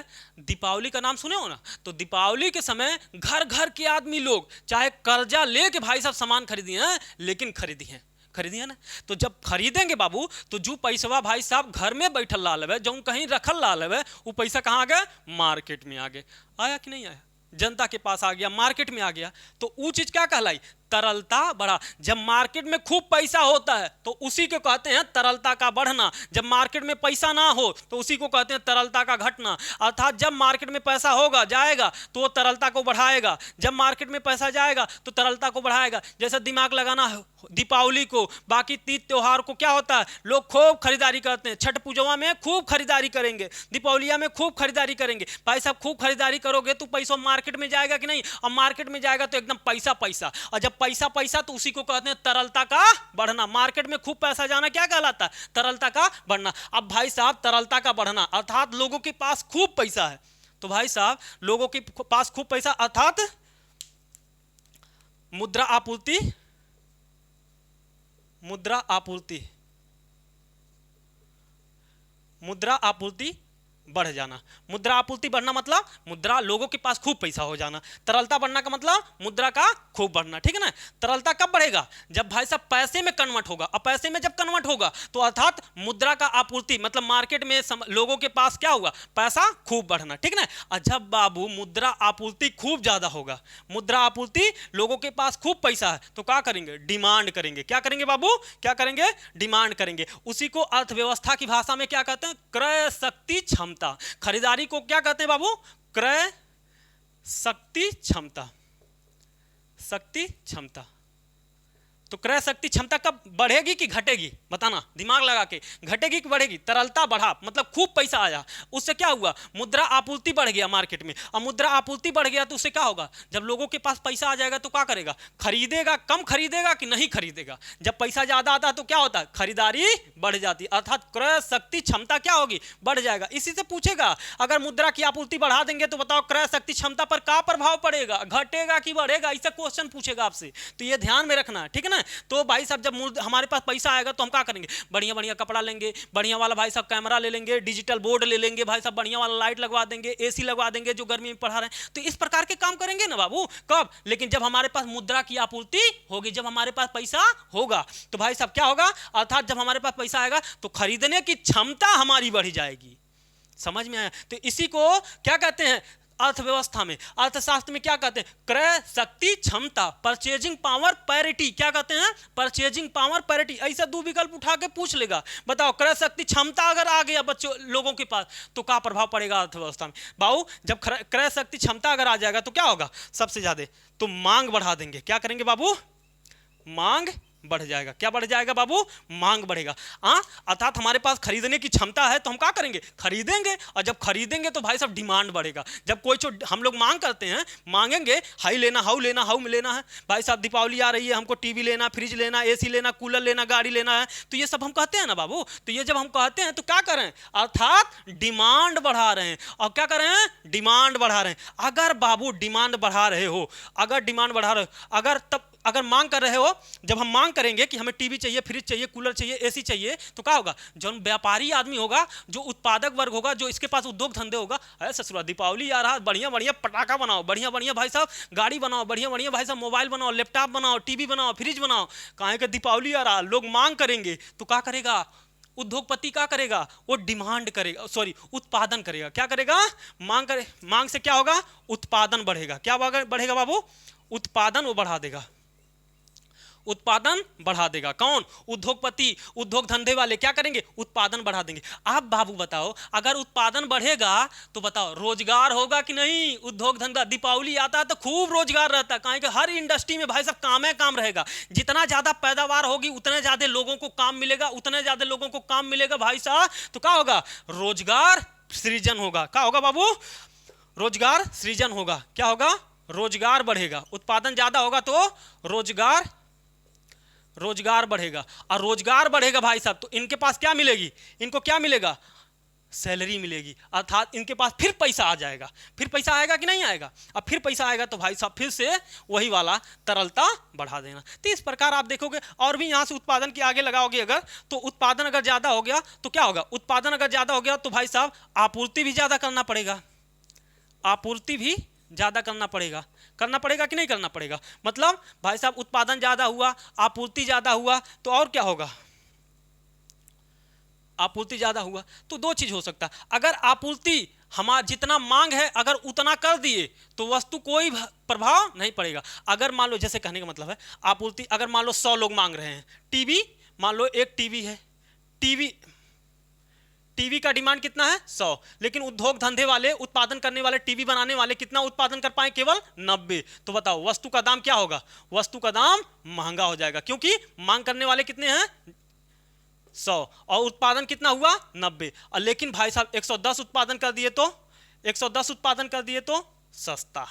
दीपावली का नाम सुने हो ना, तो दीपावली के समय घर घर के आदमी लोग चाहे कर्जा लेके भाई साहब सामान खरीदी हैं, लेकिन खरीदी है ना। तो जब खरीदेंगे बाबू, तो जो पैसा भाई साहब घर में बैठल ला लेवे, जो कहीं रखल ला लेवे, वो पैसा कहाँ आ गया, मार्केट में आ गया। आया कि नहीं आया, जनता के पास आ गया, मार्केट में आ गया। तो वो चीज क्या कहलाई, तरलता बढ़ा। जब मार्केट में खूब पैसा होता है तो उसी को कहते हैं तरलता का बढ़ना। जब मार्केट में पैसा ना हो तो उसी को कहते हैं तरलता का घटना। अर्थात जब मार्केट में पैसा होगा जाएगा तो वो तरलता को बढ़ाएगा, जब मार्केट में पैसा जाएगा तो तरलता को बढ़ाएगा। जैसे दिमाग लगाना है दीपावली को, बाकी तीज त्योहार को क्या होता है, लोग खूब खरीदारी करते हैं। छठ पूजवा में खूब खरीदारी करेंगे, दीपावलिया में खूब खरीदारी करेंगे। भाई साहब खूब खरीदारी करोगे तो पैसा मार्केट में जाएगा कि नहीं, और मार्केट में जाएगा तो एकदम पैसा पैसा, और जब पैसा पैसा तो उसी को कहते हैं तरलता का बढ़ना। मार्केट में खूब पैसा जाना क्या कहलाता है, तरलता का बढ़ना। अब भाई साहब तरलता का बढ़ना अर्थात लोगों के पास खूब पैसा है। तो भाई साहब लोगों के पास खूब पैसा अर्थात मुद्रा आपूर्ति, मुद्रा आपूर्ति, मुद्रा आपूर्ति बढ़ जाना। मुद्रा आपूर्ति बढ़ना मतलब मुद्रा, लोगों के पास खूब पैसा हो जाना। तरलता बढ़ना का मतलब मुद्रा का खूब बढ़ना, ठीक है ना। तरलता कब बढ़ेगा, जब भाई साहब पैसे में कन्वर्ट होगा, और पैसे में जब कन्वर्ट होगा तो अर्थात मुद्रा का आपूर्ति मतलब मार्केट में लोगों के पास क्या होगा, पैसा खूब बढ़ना, ठीक ना। और जब बाबू मुद्रा आपूर्ति खूब ज्यादा होगा, मुद्रा आपूर्ति लोगों के पास खूब पैसा है, तो क्या करेंगे, डिमांड करेंगे। क्या करेंगे बाबू, क्या करेंगे, डिमांड करेंगे। उसी को अर्थव्यवस्था की भाषा में क्या कहते हैं, क्रय शक्ति क्षमता। खरीदारी को क्या कहते हैं बाबू, क्रय शक्ति क्षमता, शक्ति क्षमता। तो क्रय शक्ति क्षमता कब बढ़ेगी कि घटेगी, बताना दिमाग लगा के, घटेगी कि बढ़ेगी। तरलता बढ़ा मतलब खूब पैसा आया, उससे क्या हुआ, मुद्रा आपूर्ति बढ़ गया मार्केट में। अब मुद्रा आपूर्ति बढ़ गया तो उससे क्या होगा, जब लोगों के पास पैसा आ जाएगा तो क्या करेगा, खरीदेगा, कम खरीदेगा कि नहीं खरीदेगा। जब पैसा ज्यादा आता है तो क्या होता है, खरीदारी बढ़ जाती है, अर्थात क्रय शक्ति क्षमता क्या होगी, बढ़ जाएगा। इसी से पूछेगा अगर मुद्रा की आपूर्ति बढ़ा देंगे तो बताओ क्रय शक्ति क्षमता पर क्या प्रभाव पड़ेगा, घटेगा कि बढ़ेगा, इससे क्वेश्चन पूछेगा आपसे, तो ये ध्यान में रखना, ठीक है ना। तो भाई साहब जब हमारे पास पैसा आएगा तो हम क्या करेंगे, बढ़िया बढ़िया कपड़ा लेंगे, बढ़िया वाला भाई साहब कैमरा ले लेंगे, डिजिटल बोर्ड ले लेंगे, भाई साहब बढ़िया वाला लाइट लगवा देंगे, एसी लगवा देंगे जो गर्मी में पढ़ा रहे हैं। तो इस प्रकार के काम करेंगे ना बाबू, कब, लेकिन जब हमारे पास मुद्रा की आपूर्ति होगी, जब हमारे पास पैसा होगा तो भाई साहब क्या होगा, अर्थात जब हमारे पास पैसा आएगा तो खरीदने की क्षमता हमारी बढ़ जाएगी। समझ में आया। तो इसी को क्या कहते हैं अर्थव्यवस्था में, अर्थशास्त्र में क्या कहते हैं, क्रय शक्ति क्षमता, परचेजिंग पावर पैरिटी, क्या कहते हैं, परचेजिंग पावर पैरिटी। ऐसा दो विकल्प उठा के पूछ लेगा, बताओ क्रय शक्ति क्षमता अगर आ गया बच्चों लोगों के पास तो क्या प्रभाव पड़ेगा अर्थव्यवस्था में। बाबू जब क्रय शक्ति क्षमता अगर आ जाएगा तो क्या होगा, सबसे ज्यादा तो मांग बढ़ा देंगे। क्या करेंगे बाबू, मांग बढ़ जाएगा। क्या बढ़ जाएगा बाबू, मांग बढ़ेगा। अर्थात हमारे पास खरीदने की क्षमता है तो हम क्या करेंगे, खरीदेंगे, और जब खरीदेंगे तो भाई साहब डिमांड बढ़ेगा। जब कोई चीज हम लोग मांग करते हैं, मांगेंगे हाई लेना, हाउ लेना, हाउ लेना है, भाई साहब दीपावली आ रही है, हमको टीवी लेना, फ्रिज लेना, एसी लेना, कूलर लेना, गाड़ी लेना है, तो ये सब हम कहते हैं ना बाबू। तो ये जब हम कहते हैं तो क्या करें, अर्थात डिमांड बढ़ा रहे हैं। और क्या कर रहे हैं, डिमांड बढ़ा रहे हैं। अगर बाबू डिमांड बढ़ा रहे हो, अगर डिमांड बढ़ा रहे हो, अगर तब अगर मांग कर रहे हो, जब हम मांग करेंगे कि हमें टीवी चाहिए, फ्रिज चाहिए, कूलर चाहिए, एसी चाहिए, तो क्या होगा, जो व्यापारी आदमी होगा, जो उत्पादक वर्ग होगा, जो इसके पास उद्योग धंधे होगा, अरे ससुरा दीपावली आ रहा है, बढ़िया बढ़िया पटाखा बनाओ, बढ़िया बढ़िया भाई साहब गाड़ी बनाओ, बढ़िया बढ़िया भाई साहब मोबाइल बनाओ, लैपटॉप बनाओ, टीवी बनाओ, फ्रिज बनाओ। काहे कि दीपावली आ रहा, लोग मांग करेंगे, तो क्या करेगा उद्योगपति, क्या करेगा, वो डिमांड करेगा, सॉरी उत्पादन करेगा। क्या करेगा, मांग करे, मांग से क्या होगा, उत्पादन बढ़ेगा। क्या बढ़ेगा बाबू, उत्पादन वो बढ़ा देगा, उत्पादन बढ़ा देगा। कौन, उद्योगपति, उद्योग धंधे वाले क्या करेंगे, उत्पादन बढ़ा देंगे। आप बाबू बताओ अगर उत्पादन बढ़ेगा तो बताओ रोजगार होगा कि नहीं, उद्योग धंधा। दीपावली आता है तो खूब रोजगार रहता है, कहें कि हर इंडस्ट्री में भाई साहब काम है, काम रहेगा। जितना ज्यादा पैदावार होगी उतने ज्यादा लोगों को काम मिलेगा, उतने ज्यादा लोगों को काम मिलेगा भाई साहब, तो क्या होगा, रोजगार सृजन होगा। क्या होगा बाबू, रोजगार सृजन होगा। क्या होगा, रोजगार बढ़ेगा। उत्पादन ज्यादा होगा तो रोजगार बढ़ेगा, और रोजगार बढ़ेगा भाई साहब तो इनके पास क्या मिलेगी, इनको क्या मिलेगा, सैलरी मिलेगी, अर्थात इनके पास फिर पैसा आ जाएगा। फिर पैसा आएगा कि नहीं आएगा, अब फिर पैसा आएगा तो भाई साहब फिर से वही वाला तरलता बढ़ा देना। तो इस प्रकार आप देखोगे, और भी यहाँ से उत्पादन के आगे लगाओगे अगर, तो उत्पादन अगर ज्यादा हो गया तो क्या होगा, उत्पादन अगर ज्यादा हो गया तो भाई साहब आपूर्ति भी ज्यादा करना पड़ेगा, आपूर्ति भी ज्यादा करना पड़ेगा कि नहीं करना पड़ेगा। मतलब भाई साहब उत्पादन ज्यादा हुआ, आपूर्ति ज्यादा हुआ, तो और क्या होगा, आपूर्ति ज्यादा हुआ तो दो चीज हो सकता है। अगर आपूर्ति हमारा जितना मांग है अगर उतना कर दिए तो वस्तु कोई प्रभाव नहीं पड़ेगा। अगर मान लो, जैसे कहने का मतलब है आपूर्ति, अगर मान लो 100 लोग मांग रहे हैं टीवी, मान लो एक टीवी है, टीवी का डिमांड कितना है 100, लेकिन उद्योग धंधे वाले, उत्पादन करने वाले, टीवी बनाने वाले कितना उत्पादन कर पाए, केवल 90। तो बताओ वस्तु का दाम क्या होगा, वस्तु का दाम महंगा हो जाएगा, क्योंकि मांग करने वाले कितने हैं 100 और उत्पादन कितना हुआ 90। और लेकिन भाई साहब 110 उत्पादन कर दिए तो 110 उत्पादन कर दिए तो सस्ता,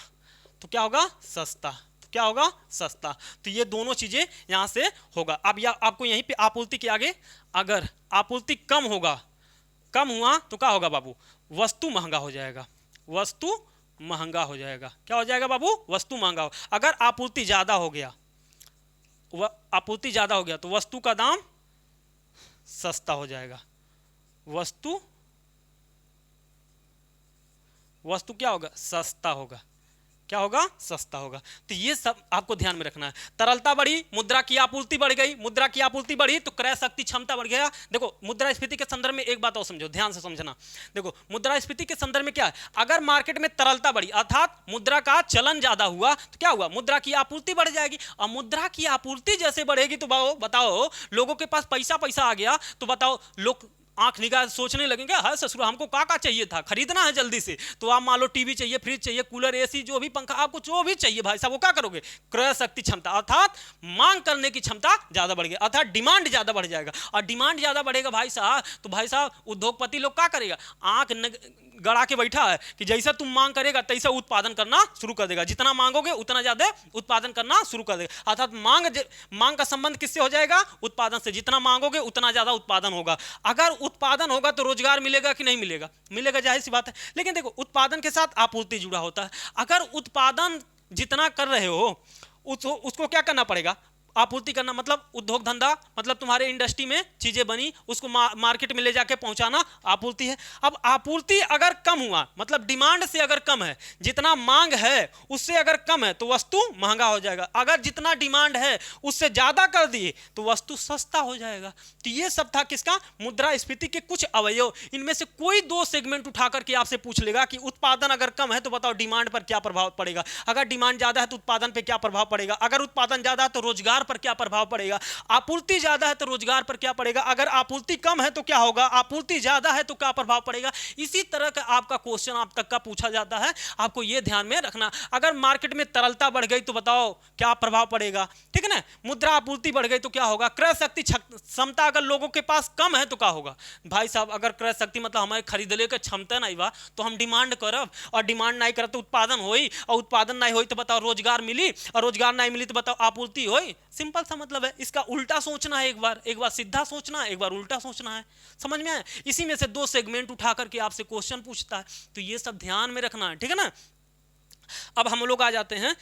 तो क्या होगा, सस्ता, तो क्या होगा, सस्ता। तो ये दोनों चीजें यहां से होगा। अब आपको यहीं पे आपूर्ति के आगे, अगर आपूर्ति कम हुआ तो क्या होगा बाबू, वस्तु महंगा हो जाएगा, वस्तु महंगा हो जाएगा। क्या हो जाएगा बाबू, वस्तु महंगा हो। अगर आपूर्ति ज्यादा हो गया, तो वस्तु का दाम सस्ता हो जाएगा, वस्तु क्या होगा, सस्ता होगा। क्या होगा, सस्ता होगा। तो ये सब आपको ध्यान में रखना है। तरलता बढ़ी, मुद्रा की आपूर्ति बढ़ गई, मुद्रा की आपूर्ति बढ़ी तो क्रय शक्ति क्षमता बढ़ गया। देखो मुद्रास्फीति के संदर्भ में एक बात और समझो, ध्यान से समझना। देखो मुद्रास्फीति के संदर्भ में क्या है, अगर मार्केट में तरलता बढ़ी अर्थात मुद्रा का चलन ज्यादा हुआ तो क्या हुआ, मुद्रा की आपूर्ति बढ़ जाएगी। और मुद्रा की आपूर्ति जैसे बढ़ेगी तो बताओ लोगों के पास पैसा आ गया तो बताओ लोग आंख निगाह सोचने लगेंगे, हाय ससुर हमको का चाहिए था, खरीदना है जल्दी से। तो आप मान लो टीवी चाहिए, फ्रिज चाहिए, कूलर, एसी, जो भी पंखा, आपको जो भी चाहिए भाई साहब, वो क्या करोगे, क्रय शक्ति क्षमता अर्थात मांग करने की क्षमता ज्यादा बढ़ गई, अर्थात डिमांड ज्यादा बढ़ जाएगा। और डिमांड ज्यादा बढ़ेगा भाई साहब, तो भाई साहब उद्योगपति लोग क्या करेगा, आंख गड़ा के बैठा है कि जैसा तुम मांग करेगा तैसा उत्पादन करना शुरू कर देगा, जितना मांगोगे उतना ज्यादा उत्पादन करना शुरू कर देगा। अर्थात मांग का संबंध किससे हो जाएगा, उत्पादन से। जितना मांगोगे उतना ज्यादा उत्पादन होगा। अगर उत्पादन होगा तो रोजगार मिलेगा कि नहीं मिलेगा, मिलेगा, जाहिर सी बात है। लेकिन देखो उत्पादन के साथ आपूर्ति जुड़ा होता है। अगर उत्पादन जितना कर रहे हो उसको क्या करना पड़ेगा, आपूर्ति करना, मतलब उद्योग धंधा, मतलब तुम्हारे इंडस्ट्री में चीजें बनी उसको मार्केट में ले जाके पहुंचाना आपूर्ति है। अब आपूर्ति अगर कम हुआ, मतलब डिमांड से अगर कम है, जितना मांग है उससे अगर कम है तो वस्तु महंगा हो जाएगा। अगर जितना डिमांड है उससे ज्यादा कर दिए तो वस्तु सस्ता हो जाएगा। तो ये सब था किसका, मुद्रास्फीति के कुछ अवयव। इनमें से कोई दो सेगमेंट उठा करके आपसे पूछ लेगा कि उत्पादन अगर कम है तो बताओ डिमांड पर क्या प्रभाव पड़ेगा, अगर डिमांड ज्यादा है तो उत्पादन पर क्या प्रभाव पड़ेगा, अगर उत्पादन ज्यादा है तो रोजगार पर क्या प्रभाव पड़ेगा, आपूर्ति ज्यादा है तो रोजगार पर क्या पड़ेगा, अगर आपूर्ति कम है तो क्या होगा, आपूर्ति ज्यादा है तो क्या प्रभाव पड़ेगा। इसी तरह का आपका क्वेश्चन आप तक का पूछा जाता है, आपको यह ध्यान में रखना। अगर मार्केट में तरलता बढ़ गई तो बताओ क्या प्रभाव पड़ेगा, ठीक है ना। मुद्रा आपूर्ति बढ़ गई तो क्या होगा, क्रय शक्ति क्षमता अगर लोगों के पास कम है तो क्या होगा, भाई साहब अगर क्रय शक्ति मतलब हमारे खरीदने की क्षमता नहीं बा तो हम डिमांड करब, और डिमांड नहीं करब तो उत्पादन होई, और उत्पादन नहीं होई तो बताओ रोजगार मिली, और रोजगार नहीं मिली तो बताओ आपूर्ति होई। सिंपल सा मतलब है। इसका उल्टा सोचना है, एक बार सीधा सोचना है, एक बार उल्टा सोचना है। समझ में आया। इसी में से दो सेगमेंट उठा करके आपसे क्वेश्चन पूछता है, तो ये सब ध्यान में रखना है, ठीक है ना। अब हम लोग आ जाते हैं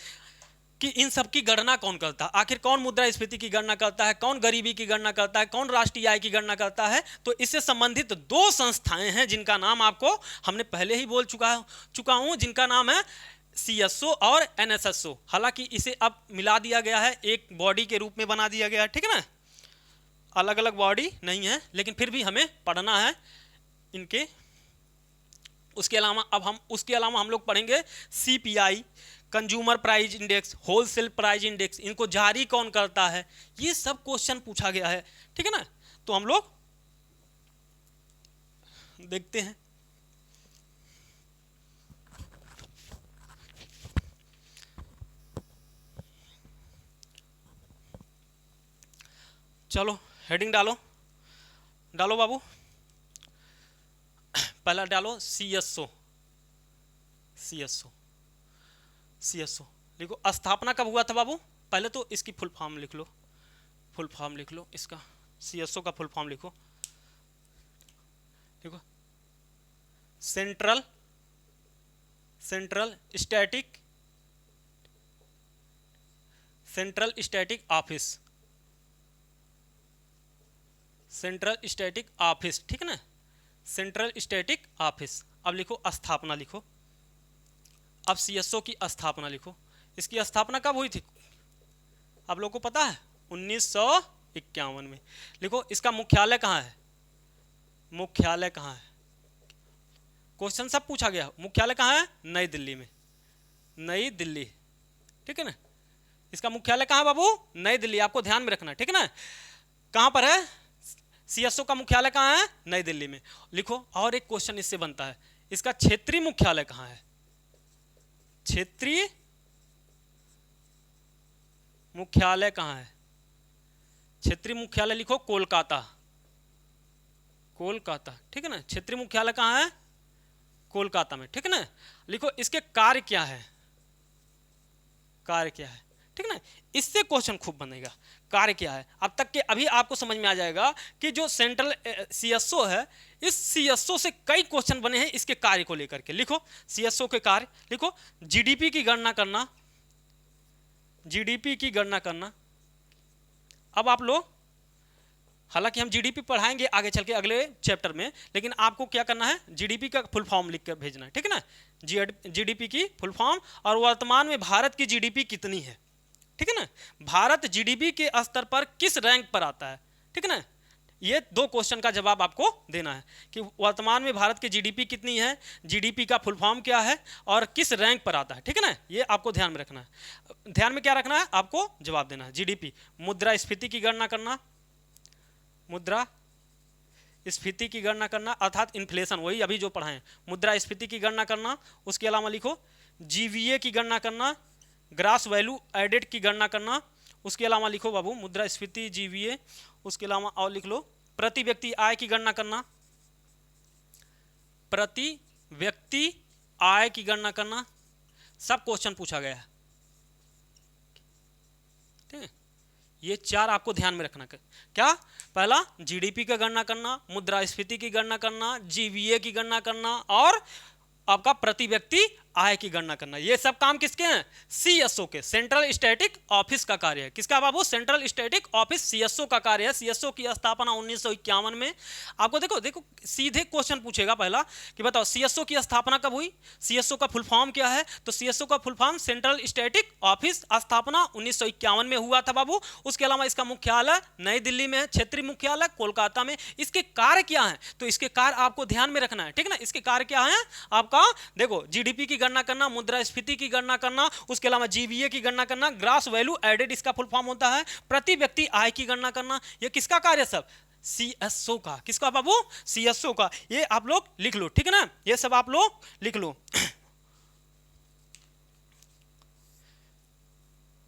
कि इन सब की गणना कौन करता है, आखिर कौन मुद्रास्फीति की गणना करता है, कौन गरीबी की गणना करता है, कौन राष्ट्रीय आय की गणना करता है। तो इससे संबंधित दो संस्थाएं हैं जिनका नाम आपको हमने पहले ही बोल चुका हूं, जिनका नाम है CSO और NSSO। हालांकि इसे अब मिला दिया गया है, एक बॉडी के रूप में बना दिया गया है, ठीक है ना, अलग अलग बॉडी नहीं है, लेकिन फिर भी हमें पढ़ना है इनके। उसके अलावा हम लोग पढ़ेंगे CPI, consumer price index, wholesale price index, इनको जारी कौन करता है, ये सब क्वेश्चन पूछा गया है, ठीक है ना। तो हम लोग देखते हैं। चलो हेडिंग डालो बाबू, पहला डालो CSO लिखो। स्थापना कब हुआ था बाबू, पहले तो इसकी फुल फॉर्म लिख लो इसका, CSO का फुल फॉर्म लिखो। सेंट्रल स्टैटिक ऑफिस, ठीक है ना, सेंट्रल स्टैटिक ऑफिस। अब लिखो स्थापना लिखो। अब CSO की स्थापना लिखो। इसकी स्थापना कब हुई थी आप लोगों को पता है, 1951 में। लिखो इसका मुख्यालय कहाँ है, क्वेश्चन सब पूछा गया, मुख्यालय कहाँ है, नई दिल्ली, ठीक है ना। इसका मुख्यालय कहाँ बाबू, नई दिल्ली, आपको ध्यान में रखना, ठीक है ना। कहाँ पर है, CSO का मुख्यालय कहाँ है, नई दिल्ली में। लिखो और एक क्वेश्चन इससे बनता है, इसका क्षेत्रीय मुख्यालय कहाँ है, क्षेत्रीय मुख्यालय कहाँ है, क्षेत्रीय मुख्यालय लिखो कोलकाता, ठीक है ना। क्षेत्रीय मुख्यालय कहाँ है, कोलकाता में, ठीक है ना। लिखो इसके कार्य क्या है, ठीक है ना। इससे क्वेश्चन खूब बनेगा, कार्य क्या है। अब तक के अभी आपको समझ में आ जाएगा कि जो सेंट्रल CSO है, इस CSO से कई क्वेश्चन बने हैं इसके कार्य को लेकर के। लिखो CSO के कार्य, लिखो GDP की गणना करना। अब आप लोग, हालांकि हम GDP पढ़ाएंगे आगे चल के अगले चैप्टर में, लेकिन आपको क्या करना है, GDP का फुल फॉर्म लिख कर भेजना है, ठीक है ना। GDP की फुल फॉर्म और वर्तमान में भारत की GDP कितनी है, ठीक है ना। भारत GDP के स्तर पर किस रैंक पर आता है, ठीक है ना। ये दो क्वेश्चन का जवाब आपको देना है कि वर्तमान में भारत की GDP कितनी है, GDP का फुल फॉर्म क्या है और किस रैंक पर आता है, ठीक है ना। ये आपको ध्यान में रखना है। ध्यान में क्या रखना है, आपको जवाब देना है। GDP, मुद्रास्फीति की गणना करना, मुद्रा स्फीति की गणना करना अर्थात इन्फ्लेशन, वही अभी जो पढ़ाएं, मुद्रास्फीति की गणना करना। उसके अलावा लिखो जीवीए की गणना करना, ग्रास वैल्यू एडेड की गणना करना। उसके अलावा लिखो बाबू मुद्रास्फीति, जीवीए। उसके अलावा और लिख लो प्रति व्यक्ति आय की गणना करना, प्रति व्यक्ति आय की गणना करना। सब क्वेश्चन पूछा गया है, ठीक है। ये चार आपको ध्यान में रखना। क्या? पहला जीडीपी की गणना करना, मुद्रास्फीति की गणना करना, जीवीए की गणना करना और आपका प्रति व्यक्ति आय की गणना करना। ये सब काम किसके हैं? सीएसओ के, सेंट्रल स्टैटिक ऑफिस का कार्य है। किसका बाबू? सेंट्रल स्टैटिक ऑफिस, सीएसओ का कार्य है। सीएसओ की स्थापना 1951 में। आपको देखो सीधे क्वेश्चन पूछेगा पहला कि बताओ सीएसओ की स्थापना कब हुई, सीएसओ का फुल फॉर्म क्या है? तो सीएसओ का full form central static office, स्थापना 1951 में हुआ था बाबू। उसके अलावा इसका मुख्यालय नई दिल्ली में है, क्षेत्रीय मुख्यालय कोलकाता में। इसके कार्य क्या है? तो इसके कार्य आपको ध्यान में रखना है, ठीक है ना। इसके कार्य क्या है आपका? देखो जीडीपी की गणना करना, मुद्रास्फीति की गणना करना, उसके अलावा जीवीए की गणना करना, ग्रास वैल्यू एडेड इसका फुल फॉर्म होता है, प्रति व्यक्ति आय की गणना करना। ये किसका कार्य? सब सीएसओ का। किसका बाबू? सीएसओ का। ये आप लोग लिख लो, ठीक है ना। ये सब आप लोग लिख लो।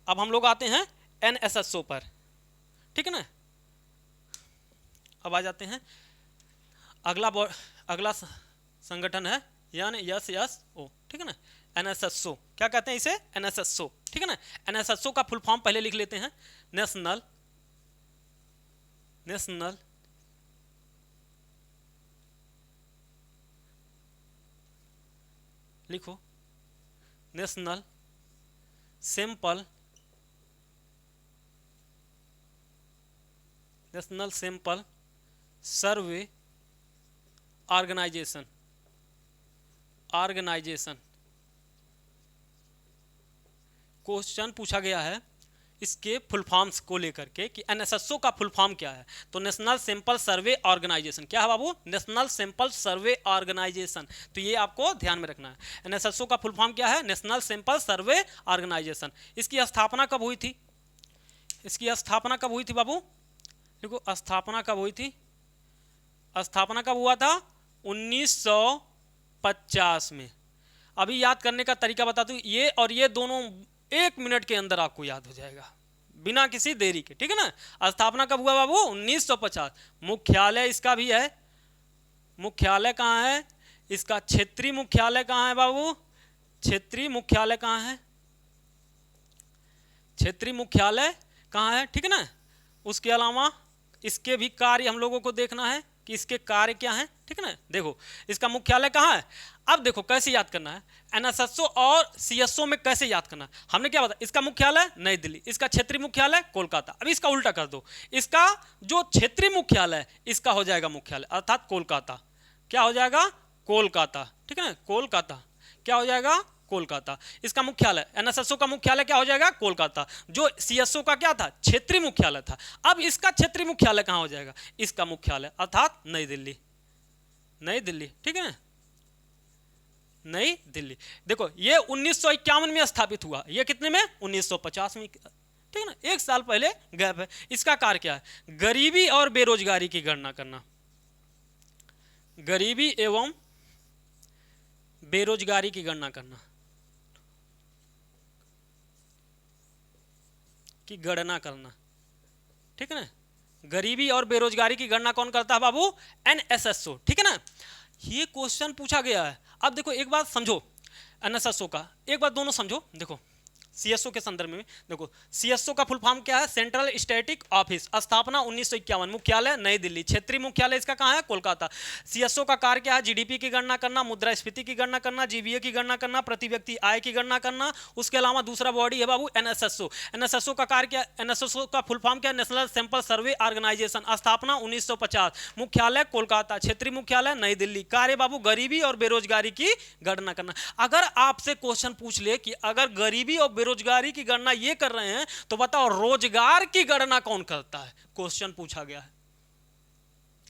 अब हम लोग आते हैं एनएसएसओ पर, ठीक है ना। अब आ जाते हैं अगला संगठन है यानी एसएसओ, ठीक है ना। एनएसएसओ क्या कहते हैं इसे? एनएसएसओ, ठीक है ना। एनएसएसओ का फुल फॉर्म पहले लिख लेते हैं, नेशनल लिखो national sample survey organisation. Question पूछा गया है इसके फुल फॉर्म्स को लेकर के कि एनएसएसओ का फुल फॉर्म क्या है। तो नेशनल सैंपल सर्वे ऑर्गेनाइजेशन। क्या है बाबू? National sample survey organisation. तो ये आपको ध्यान में रखना है। एनएसएसओ का फुल फॉर्म क्या है? National sample survey organisation. इसकी स्थापना कब हुई थी? बाबू देखो स्थापना कब हुई थी? स्थापना कब हुआ था? 1950 में। अभी याद करने का तरीका बता दूं, ये और ये दोनों 1 मिनट के अंदर आपको याद हो जाएगा बिना किसी देरी के, ठीक है ना। स्थापना कब हुआ बाबू? 1950। मुख्यालय इसका भी है। मुख्यालय कहाँ है इसका? क्षेत्रीय मुख्यालय कहाँ है बाबू? क्षेत्रीय मुख्यालय कहाँ है? क्षेत्रीय मुख्यालय कहाँ है, ठीक है ना। उसके अलावा इसके भी कार्य हम लोगों को देखना है कि इसके कार्य क्या हैं, ठीक है ना। देखो इसका मुख्यालय कहाँ है। अब देखो कैसे याद करना है एनएसएसओ और सीएसओ में, कैसे याद करना है। हमने क्या बताया? इसका मुख्यालय नई दिल्ली, इसका क्षेत्रीय मुख्यालय कोलकाता। अब इसका उल्टा कर दो, इसका जो क्षेत्रीय मुख्यालय इसका हो जाएगा मुख्यालय अर्थात कोलकाता। क्या हो जाएगा? कोलकाता, ठीक है ना। कोलकाता क्या हो जाएगा? कोलकाता। इसका मुख्यालय एनएसएसओ का मुख्यालय क्या हो जाएगा? कोलकाता। जो सीएसओ का क्या था? क्षेत्रीय मुख्यालय था। अब इसका क्षेत्रीय मुख्यालय कहाँ हो जाएगा? इसका मुख्यालय अर्थात नई दिल्ली, ठीक है ना। नई दिल्ली। देखो ये 1951 में स्थापित हुआ, ये कितने में? 1950 में, ठीक है ना। 1 साल पहले गैप है। इसका कार्य क्या है? गरीबी और बेरोजगारी की गणना करना। गरीबी एवं बेरोजगारी की गणना करना, ठीक है ना। गरीबी और बेरोजगारी की गणना कौन करता है बाबू? एनएसएसओ, ठीक है ना। ये क्वेश्चन पूछा गया है। अब देखो एक बात समझो एनएसएसओ का, एक बात दोनों समझो। देखो सीएसओ के संदर्भ में देखो, सीएसओ का फुल फॉर्म क्या है? सेंट्रल स्टैटिक ऑफिस, स्थापना 1951, मुख्यालय नई दिल्ली, क्षेत्रीय मुख्यालय इसका कहाँ है? कोलकाता। सीएसओ का कार्य क्या है? जीडीपी की गणना करना, मुद्रास्फीति की गणना करना, जीवीए की गणना करना, प्रति व्यक्ति आय की गणना करना। उसके अलावा दूसरा बॉडी है बाबू एनएसएसओ। एनएसएसओ का कार्य क्या? एनएसएसओ का फुल फॉर्म क्या है? नेशनल सैंपल सर्वे ऑर्गेनाइजेशन, स्थापना 1950, मुख्यालय कोलकाता, क्षेत्रीय मुख्यालय नई दिल्ली। कार्य बाबू गरीबी और बेरोजगारी की गणना करना। अगर आपसे क्वेश्चन पूछ ले कि अगर गरीबी और बेरोजगारी की गणना ये कर रहे हैं तो बताओ रोजगार की गणना कौन करता है? क्वेश्चन पूछा गया है।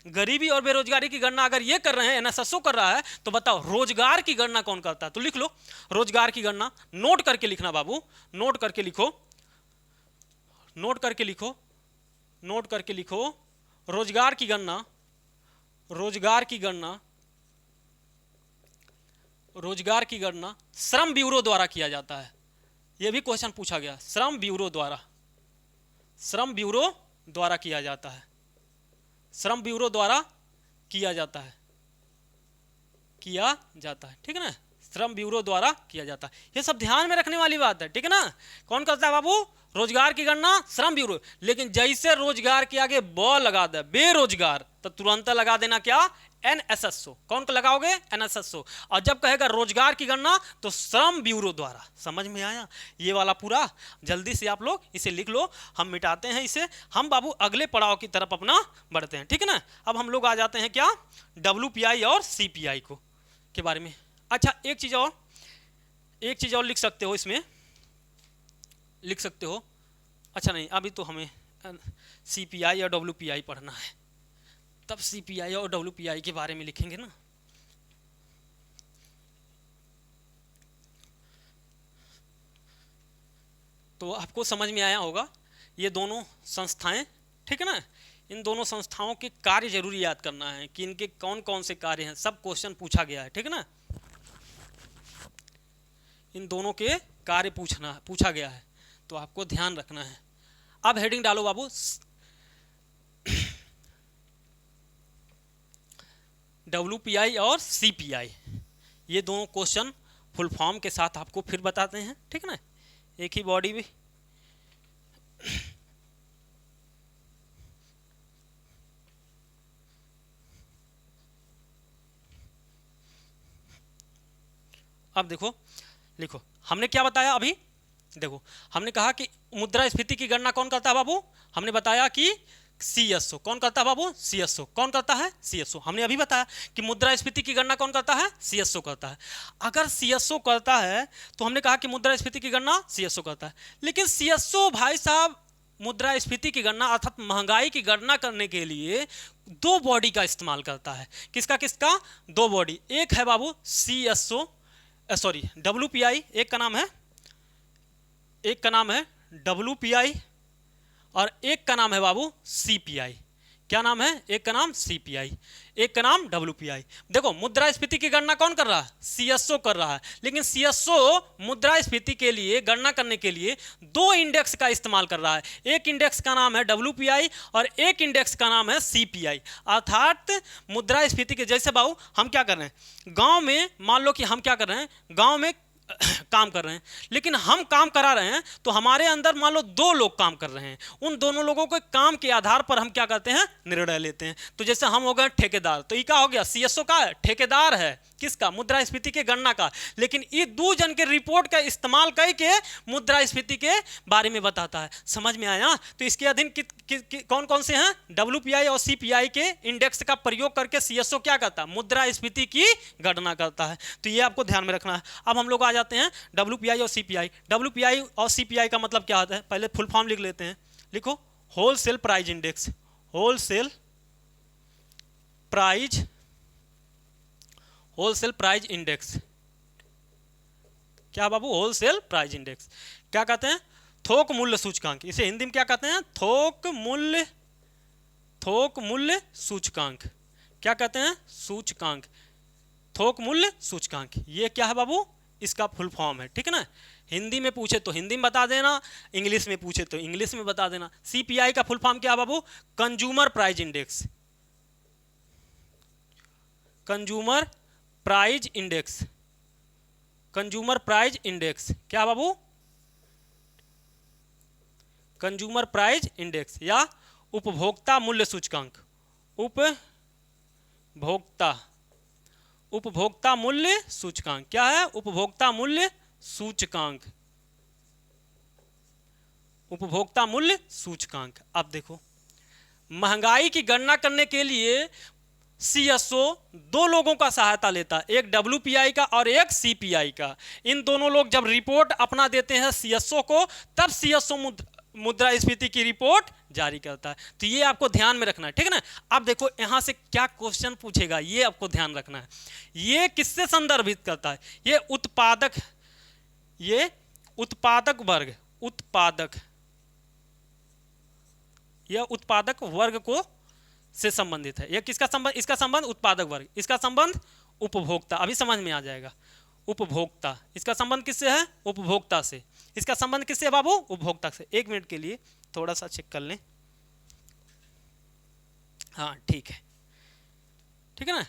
गरीबी और बेरोजगारी की गणना अगर ये कर रहे हैं, एनएसएसओ कर रहा है, तो बताओ रोजगार की गणना कौन करता है? तो लिख लो रोजगार की गणना, नोट करके लिखना बाबू, नोट करके लिखो रोजगार की गणना रोजगार की गणना श्रम ब्यूरो द्वारा किया जाता है। यह भी क्वेश्चन पूछा गया, श्रम ब्यूरो द्वारा किया जाता है, श्रम ब्यूरो द्वारा किया जाता है, ठीक है ना, श्रम ब्यूरो द्वारा किया जाता है। ये सब ध्यान में रखने वाली बात है, ठीक है ना। कौन करता है बाबू? रोजगार की गणना श्रम ब्यूरो। लेकिन जैसे रोजगार के आगे ब लगा दे बेरोजगार, तो तुरंत लगा देना क्या? NSSO। कौन को लगाओगे? NSSO। और जब कहेगा रोजगार की गणना तो श्रम ब्यूरो द्वारा। समझ में आया? ये वाला पूरा जल्दी से आप लोग इसे लिख लो, हम मिटाते हैं इसे, हम बाबू अगले पड़ाव की तरफ अपना बढ़ते हैं, ठीक है ना। अब हम लोग आ जाते हैं क्या? WPI और CPI को के बारे में। अच्छा, एक चीज और लिख सकते हो, इसमें लिख सकते हो। अच्छा नहीं, अभी तो हमें CPI और WPI पढ़ना है, तब CPI और WPI के बारे में लिखेंगे ना। तो आपको समझ में आया होगा ये दोनों संस्थाएं, ठीक है ना। इन दोनों संस्थाओं के कार्य जरूरी याद करना है कि इनके कौन कौन से कार्य हैं, सब क्वेश्चन पूछा गया है, ठीक है ना। इन दोनों के कार्य पूछा गया है, तो आपको ध्यान रखना है। अब हेडिंग डालो बाबू, WPI और CPI। ये दोनों क्वेश्चन फुल फॉर्म के साथ आपको फिर बताते हैं, ठीक है ना, एक ही बॉडी भी। अब देखो, लिखो, हमने क्या बताया अभी? देखो, हमने कहा कि मुद्रास्फीति की गणना कौन करता है बाबू? हमने बताया कि CSO। कौन करता है बाबू? CSO। कौन करता है? CSO। हमने अभी बताया कि मुद्रास्फीति की गणना कौन करता है? CSO करता है। अगर CSO करता है तो हमने कहा कि मुद्रास्फीति की गणना CSO करता है। लेकिन CSO भाई साहब मुद्रास्फीति की गणना अर्थात महंगाई की गणना करने के लिए दो बॉडी का इस्तेमाल करता है। किसका किसका? दो बॉडी। एक है बाबू CSO, सॉरी WPI, एक का नाम है WPI और एक का नाम है बाबू CPI। क्या नाम है? एक का नाम CPI, एक का नाम WPI। देखो, मुद्रास्फीति की गणना कौन कर रहा है? CSO कर रहा है। लेकिन CSO मुद्रास्फीति के लिए गणना करने के लिए दो इंडेक्स का इस्तेमाल कर रहा है। एक इंडेक्स का नाम है WPI और एक इंडेक्स का नाम है CPI। अर्थात मुद्रास्फीति के जैसे बाबू हम क्या कर रहे हैं, गांव में मान लो कि हम क्या कर रहे हैं, गांव में काम कर रहे हैं, लेकिन हम काम करा रहे हैं तो हमारे अंदर मान लो दो लोग काम कर रहे हैं। उन दोनों लोगों के काम के आधार पर हम क्या करते हैं? निर्णय लेते हैं। तो जैसे हम हो गए ठेकेदार, तो ये क्या हो गया? CSO का ठेकेदार है, किसका? मुद्रास्फीति के गणना का। लेकिन ये दो जन के रिपोर्ट का इस्तेमाल करके मुद्रास्फीति के बारे में बताता है। समझ में आया? तो इसके अधीन कौन कौन से हैं? WPI और CPI के इंडेक्स का प्रयोग करके CSO क्या करता है? मुद्रास्फीति की गणना करता है। तो ये आपको ध्यान में रखना है। अब हम लोग आ जाते हैं WPI और CPI। WPI और CPI का मतलब क्या होता है? पहले फुल फॉर्म लिख लेते हैं। लिखो, wholesale price index. Wholesale price index. क्या बाबू? Wholesale price index. क्या कहते हैं? थोक मूल्य सूचकांक। इसे हिंदी में क्या कहते हैं? थोक मूल्य सूचकांक। क्या कहते हैं? सूचकांक, थोक मूल्य सूचकांक। ये क्या है बाबू? इसका फुल फॉर्म है, ठीक है ना। हिंदी में पूछे तो हिंदी में बता देना, इंग्लिश में पूछे तो इंग्लिश में बता देना। CPI का फुल फॉर्म क्या है बाबू? Consumer price index. Consumer price index. Consumer price index क्या बाबू? कंज्यूमर प्राइस इंडेक्स या उपभोक्ता मूल्य सूचकांक। उपभोक्ता मूल्य सूचकांक। क्या है? उपभोक्ता मूल्य सूचकांक। उपभोक्ता मूल्य सूचकांक। अब देखो, महंगाई की गणना करने के लिए CSO दो लोगों का सहायता लेता है, एक WPI का और एक CPI का। इन दोनों लोग जब रिपोर्ट अपना देते हैं CSO को, तब CSO मुद्रास्फीति की रिपोर्ट जारी करता है। तो ये आपको ध्यान में रखना है, ठीक है ना। अब देखो यहां से क्या क्वेश्चन पूछेगा, ये आपको ध्यान रखना है। ये किससे संदर्भित करता है? ये उत्पादक वर्ग, यह उत्पादक वर्ग को से संबंधित है। यह किसका संबंध, इसका संबंध उत्पादक वर्ग, इसका संबंध उपभोक्ता, अभी समझ में आ जाएगा, उपभोक्ता, इसका संबंध किससे है, उपभोक्ता से, इसका संबंध किससे है बाबू, उपभोक्ता से। एक मिनट के लिए थोड़ा सा चेक कर लें, हाँ ठीक है, ठीक है ना।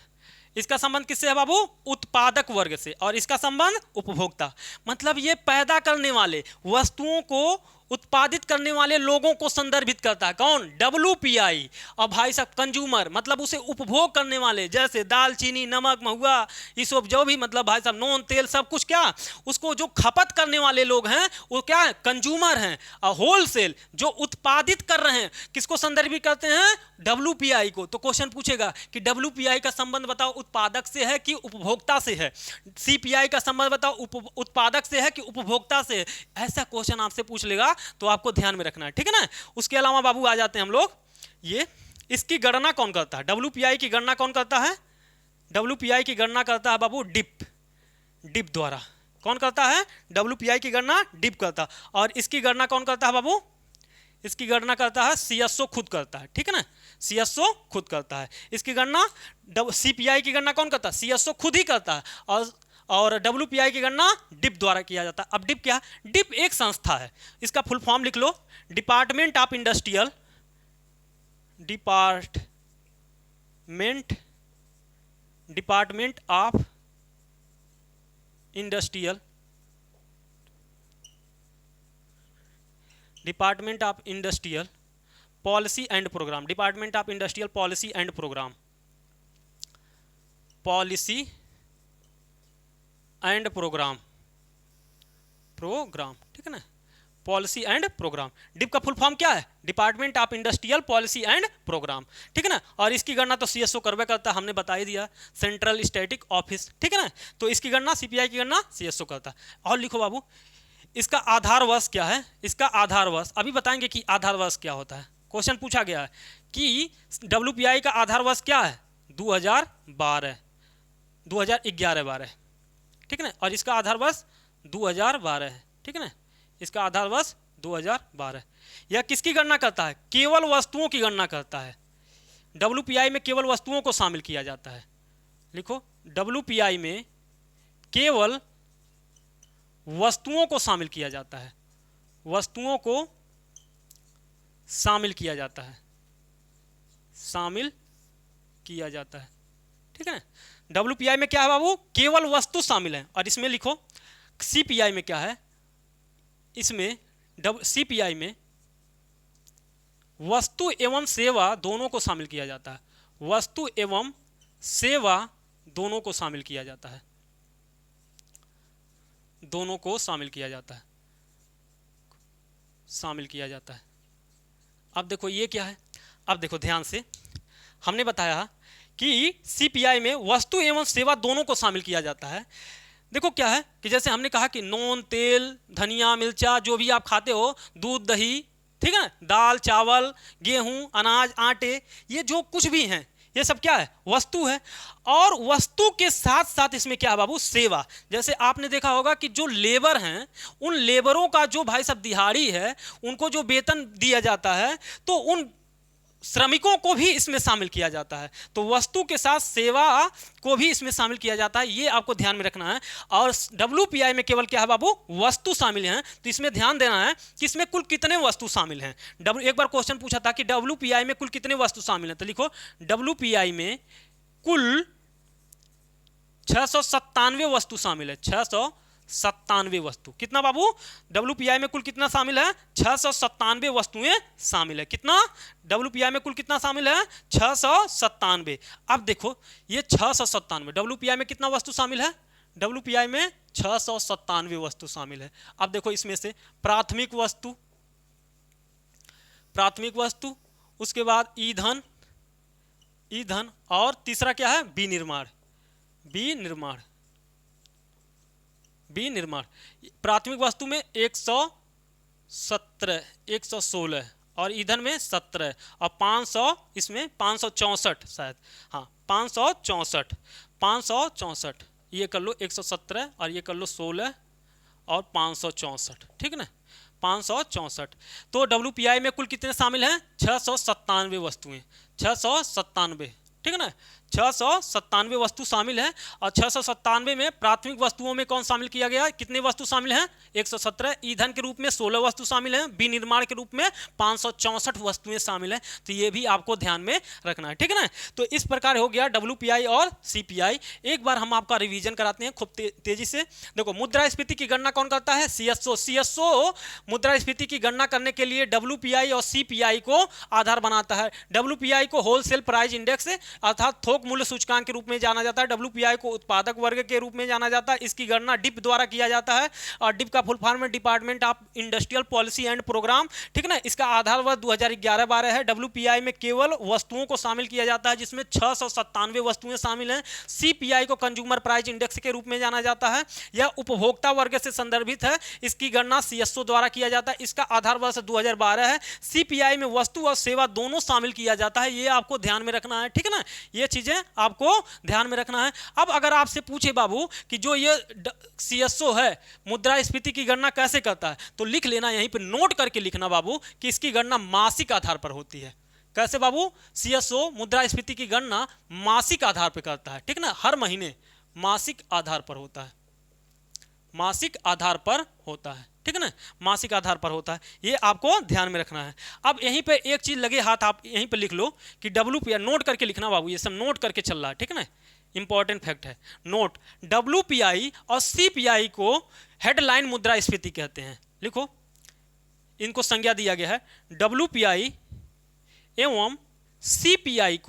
इसका संबंध किससे है बाबू, उत्पादक वर्ग से, और इसका संबंध उपभोक्ता, मतलब ये पैदा करने वाले, वस्तुओं को उत्पादित करने वाले लोगों को संदर्भित करता है। कौन, WPI। और भाई साहब कंज्यूमर मतलब उसे उपभोग करने वाले, जैसे दाल, चीनी, नमक, महुआ, ये सब जो भी मतलब भाई साहब नून, तेल, सब कुछ, क्या उसको जो खपत करने वाले लोग हैं वो क्या है, कंज्यूमर हैं। और होलसेल जो उत्पादित कर रहे हैं, किसको संदर्भित करते हैं, WPI को। तो क्वेश्चन पूछेगा कि WPI का संबंध बताओ उत्पादक से है कि उपभोक्ता से है, CPI का संबंध बताओ उत्पादक से है कि उपभोक्ता से है। ऐसा क्वेश्चन आपसे पूछ लेगा तो आपको ध्यान में रखना है, ठीक है ना। उसके अलावा बाबू आ जाते हैं हम लोग, ये इसकी गणना कौन करता है, WPI की गणना कौन करता है, WPI की गणना करता है बाबू डिप द्वारा। कौन करता है, WPI की गणना डिप करता है। और इसकी गणना कौन करता है बाबू, इसकी गणना करता है CSO खुद करता है, ठीक है ना, CSO खुद करता है। इसकी गणना CPI की गणना कौन करता है, CSO खुद ही करता है। और WPI की गणना डिप द्वारा किया जाता है। अब डिप क्या है, डिप एक संस्था है, इसका फुल फॉर्म लिख लो, department of industrial, department of industrial, department of industrial policy and programme, department of industrial policy and programme, policy and programme, ठीक है ना, पॉलिसी एंड प्रोग्राम। डिप का फुल फॉर्म क्या है, department of industrial policy and programme, ठीक है ना। और इसकी गणना तो CSO करवे करता है, हमने बता ही दिया, सेंट्रल स्टैटिक ऑफिस, ठीक है ना। तो इसकी गणना CPI की गणना CSO करता है। और लिखो बाबू, इसका आधार वर्ष क्या है, इसका आधार वर्ष अभी बताएंगे कि आधार वर्ष क्या होता है। क्वेश्चन पूछा गया है कि WPI का आधार वर्ष क्या है, 2011-12, ठीक है ना। और इसका आधार वर्ष 2012 है, ठीक है ना, इसका आधार वर्ष 2012। यह किसकी गणना करता है, केवल वस्तुओं की गणना करता है। WPI में केवल वस्तुओं को शामिल किया जाता है। लिखो, WPI में केवल वस्तुओं को शामिल किया जाता है, वस्तुओं को शामिल किया जाता है, शामिल किया जाता है, ठीक है ना। WPI में क्या है बाबू, केवल वस्तु शामिल है। और इसमें लिखो CPI में क्या है, इसमें CPI में वस्तु एवं सेवा दोनों को शामिल किया जाता है, वस्तु एवं सेवा दोनों को शामिल किया जाता है, दोनों को शामिल किया जाता है, शामिल किया जाता है। अब देखो ये क्या है, अब देखो ध्यान से, हमने बताया कि CPI में वस्तु एवं सेवा दोनों को शामिल किया जाता है। देखो क्या है कि जैसे हमने कहा कि नून, तेल, धनिया, मिर्चा, जो भी आप खाते हो, दूध, दही, ठीक है ना, दाल, चावल, गेहूं, अनाज, आटे, ये जो कुछ भी हैं ये सब क्या है, वस्तु है। और वस्तु के साथ साथ इसमें क्या है बाबू, सेवा। जैसे आपने देखा होगा कि जो लेबर हैं, उन लेबरों का जो भाई साहब दिहाड़ी है, उनको जो वेतन दिया जाता है, तो उन श्रमिकों को भी इसमें शामिल किया जाता है। तो वस्तु के साथ सेवा को भी इसमें शामिल किया जाता है, ये आपको ध्यान में रखना है। और WPI में केवल क्या है बाबू, वस्तु शामिल हैं। तो इसमें ध्यान देना है कि इसमें कुल कितने वस्तु शामिल हैं। एक बार क्वेश्चन पूछा था कि WPI में कुल कितने वस्तु शामिल हैं, तो लिखो WPI में कुल 697 वस्तु शामिल है, 697 वस्तु। कितना बाबू, WPI में कुल कितना शामिल है, 697 वस्तुएं शामिल है। कितना, WPI में कुल कितना शामिल है, 697। अब देखो ये 697, WPI में कितना वस्तु शामिल है, WPI में 697 वस्तु शामिल है। अब देखो इसमें से प्राथमिक वस्तु, उसके बाद ईंधन, और तीसरा क्या है, विनिर्माण। प्राथमिक वस्तु में 117, 116, और ईंधन में 17, और 500, इसमें 564 शायद, हाँ 564, ये कर लो 117 और ये कर लो 16 और 564, ठीक है ना, 564। तो WPI में कुल कितने शामिल हैं? 697 वस्तुएं, 697, ठीक है ना, 697 वस्तु शामिल हैं। और 697 में प्राथमिक वस्तुओं में कौन शामिल किया गया? कितने वस्तु शामिल हैं? 117। ईंधन के रूप में 16 वस्तु शामिल हैं। विनिर्माण के रूप में 564 वस्तुएं शामिल हैं। तो ये भी आपको ध्यान में रखना है, ठीक है ना। तो इस प्रकार हो गया WPI और CPI। एक बार हम आपका रिवीजन कराते हैं खूब तेजी से। देखो, मुद्रास्फीति की गणना कौन करता है? CSO। CSO मुद्रास्फीति की गणना करने के लिए WPI और CPI को आधार बनाता है। WPI को होलसेल प्राइस इंडेक्स अर्थात थोक मूल्य सूचकांक के रूप में जाना जाता है। WPI को उत्पादक वर्ग के रूप में जाना जाता है। इसकी गणना डिप द्वारा किया जाता है, और डिप का फुल फॉर्म है department of industrial policy and programme, ठीक है ना। इसका आधार वर्ष 2011-12 है। WPI में केवल वस्तुओं को शामिल किया जाता है, जिसमें 697 वस्तुएं शामिल हैं। CPI को कंज्यूमर प्राइस इंडेक्स के रूप में जाना जाता है। यह उपभोक्ता वर्ग से संदर्भित है। इसकी गणना CSO द्वारा किया जाता है। इसका आधार वर्ष 2012 है। CPI में वस्तु और सेवा दोनों शामिल किया जाता है। ये आपको ध्यान में रखना है, ठीक है ना। ये चीजें आपको ध्यान में रखना है। अब अगर आपसे पूछे बाबू कि जो ये CSO है मुद्रास्फीति की गणना कैसे करता है, तो लिख लेना, यहीं पे नोट करके लिखना बाबू कि इसकी गणना मासिक आधार पर होती है। कैसे बाबू? CSO मुद्रास्फीति की गणना मासिक आधार पर करता है, ठीक है ना। हर महीने मासिक आधार पर होता है, मासिक आधार पर होता है, ठीक है ना, मासिक आधार पर होता है। ये आपको ध्यान में रखना है। अब यहीं पे एक चीज लगे हाथ, आप यहीं पे लिख लो कि WPI, नोट करके लिखना बाबू, ये सब नोट करके चल रहा है, ठीक है ना, इंपॉर्टेंट फैक्ट है। नोट, WPI और CPI को हेडलाइन मुद्रास्फीति कहते हैं। लिखो, इनको संज्ञा दिया गया है। WPI एवं CPI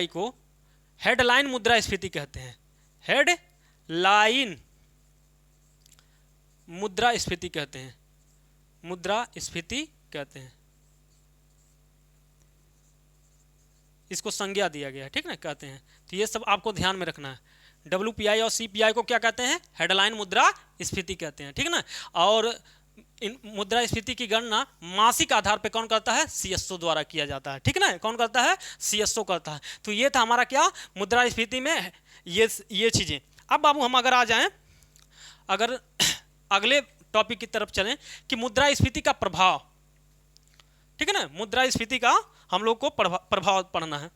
को हेडलाइन मुद्रास्फीति कहते हैं। हेडलाइन मुद्रास्फीति कहते हैं, मुद्रास्फीति कहते हैं। इसको संज्ञा दिया गया है, ठीक ना, कहते हैं। तो ये सब आपको ध्यान में रखना है। WPI और CPI को क्या कहते हैं? हेडलाइन मुद्रास्फीति कहते हैं, ठीक है ना। और इन मुद्रास्फीति की गणना मासिक आधार पे कौन करता है? CSO द्वारा किया जाता है, ठीक है ना। कौन करता है? CSO करता है। तो ये था हमारा क्या, मुद्रास्फीति में ये चीजें। अब बाबू हम अगर आ जाएं, अगर अगले टॉपिक की तरफ चलें कि मुद्रास्फीति का प्रभाव, ठीक है ना, मुद्रास्फीति का हम लोग को प्रभाव पढ़ना है।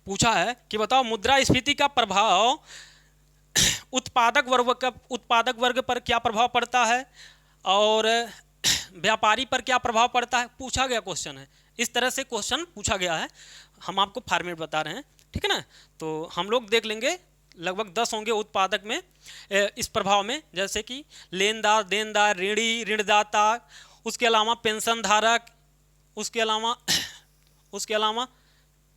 पूछा है कि बताओ मुद्रास्फीति का प्रभाव उत्पादक वर्ग पर क्या प्रभाव पड़ता है और व्यापारी पर क्या प्रभाव पड़ता है। पूछा गया क्वेश्चन है, इस तरह से क्वेश्चन पूछा गया है। हम आपको फॉर्मेट बता रहे हैं, ठीक है ना। तो हम लोग देख लेंगे, लगभग 10 होंगे उत्पादक में, इस प्रभाव में, जैसे कि लेनदार, देनदार, ऋणी, ऋणदाता, उसके अलावा पेंशन धारक, उसके अलावा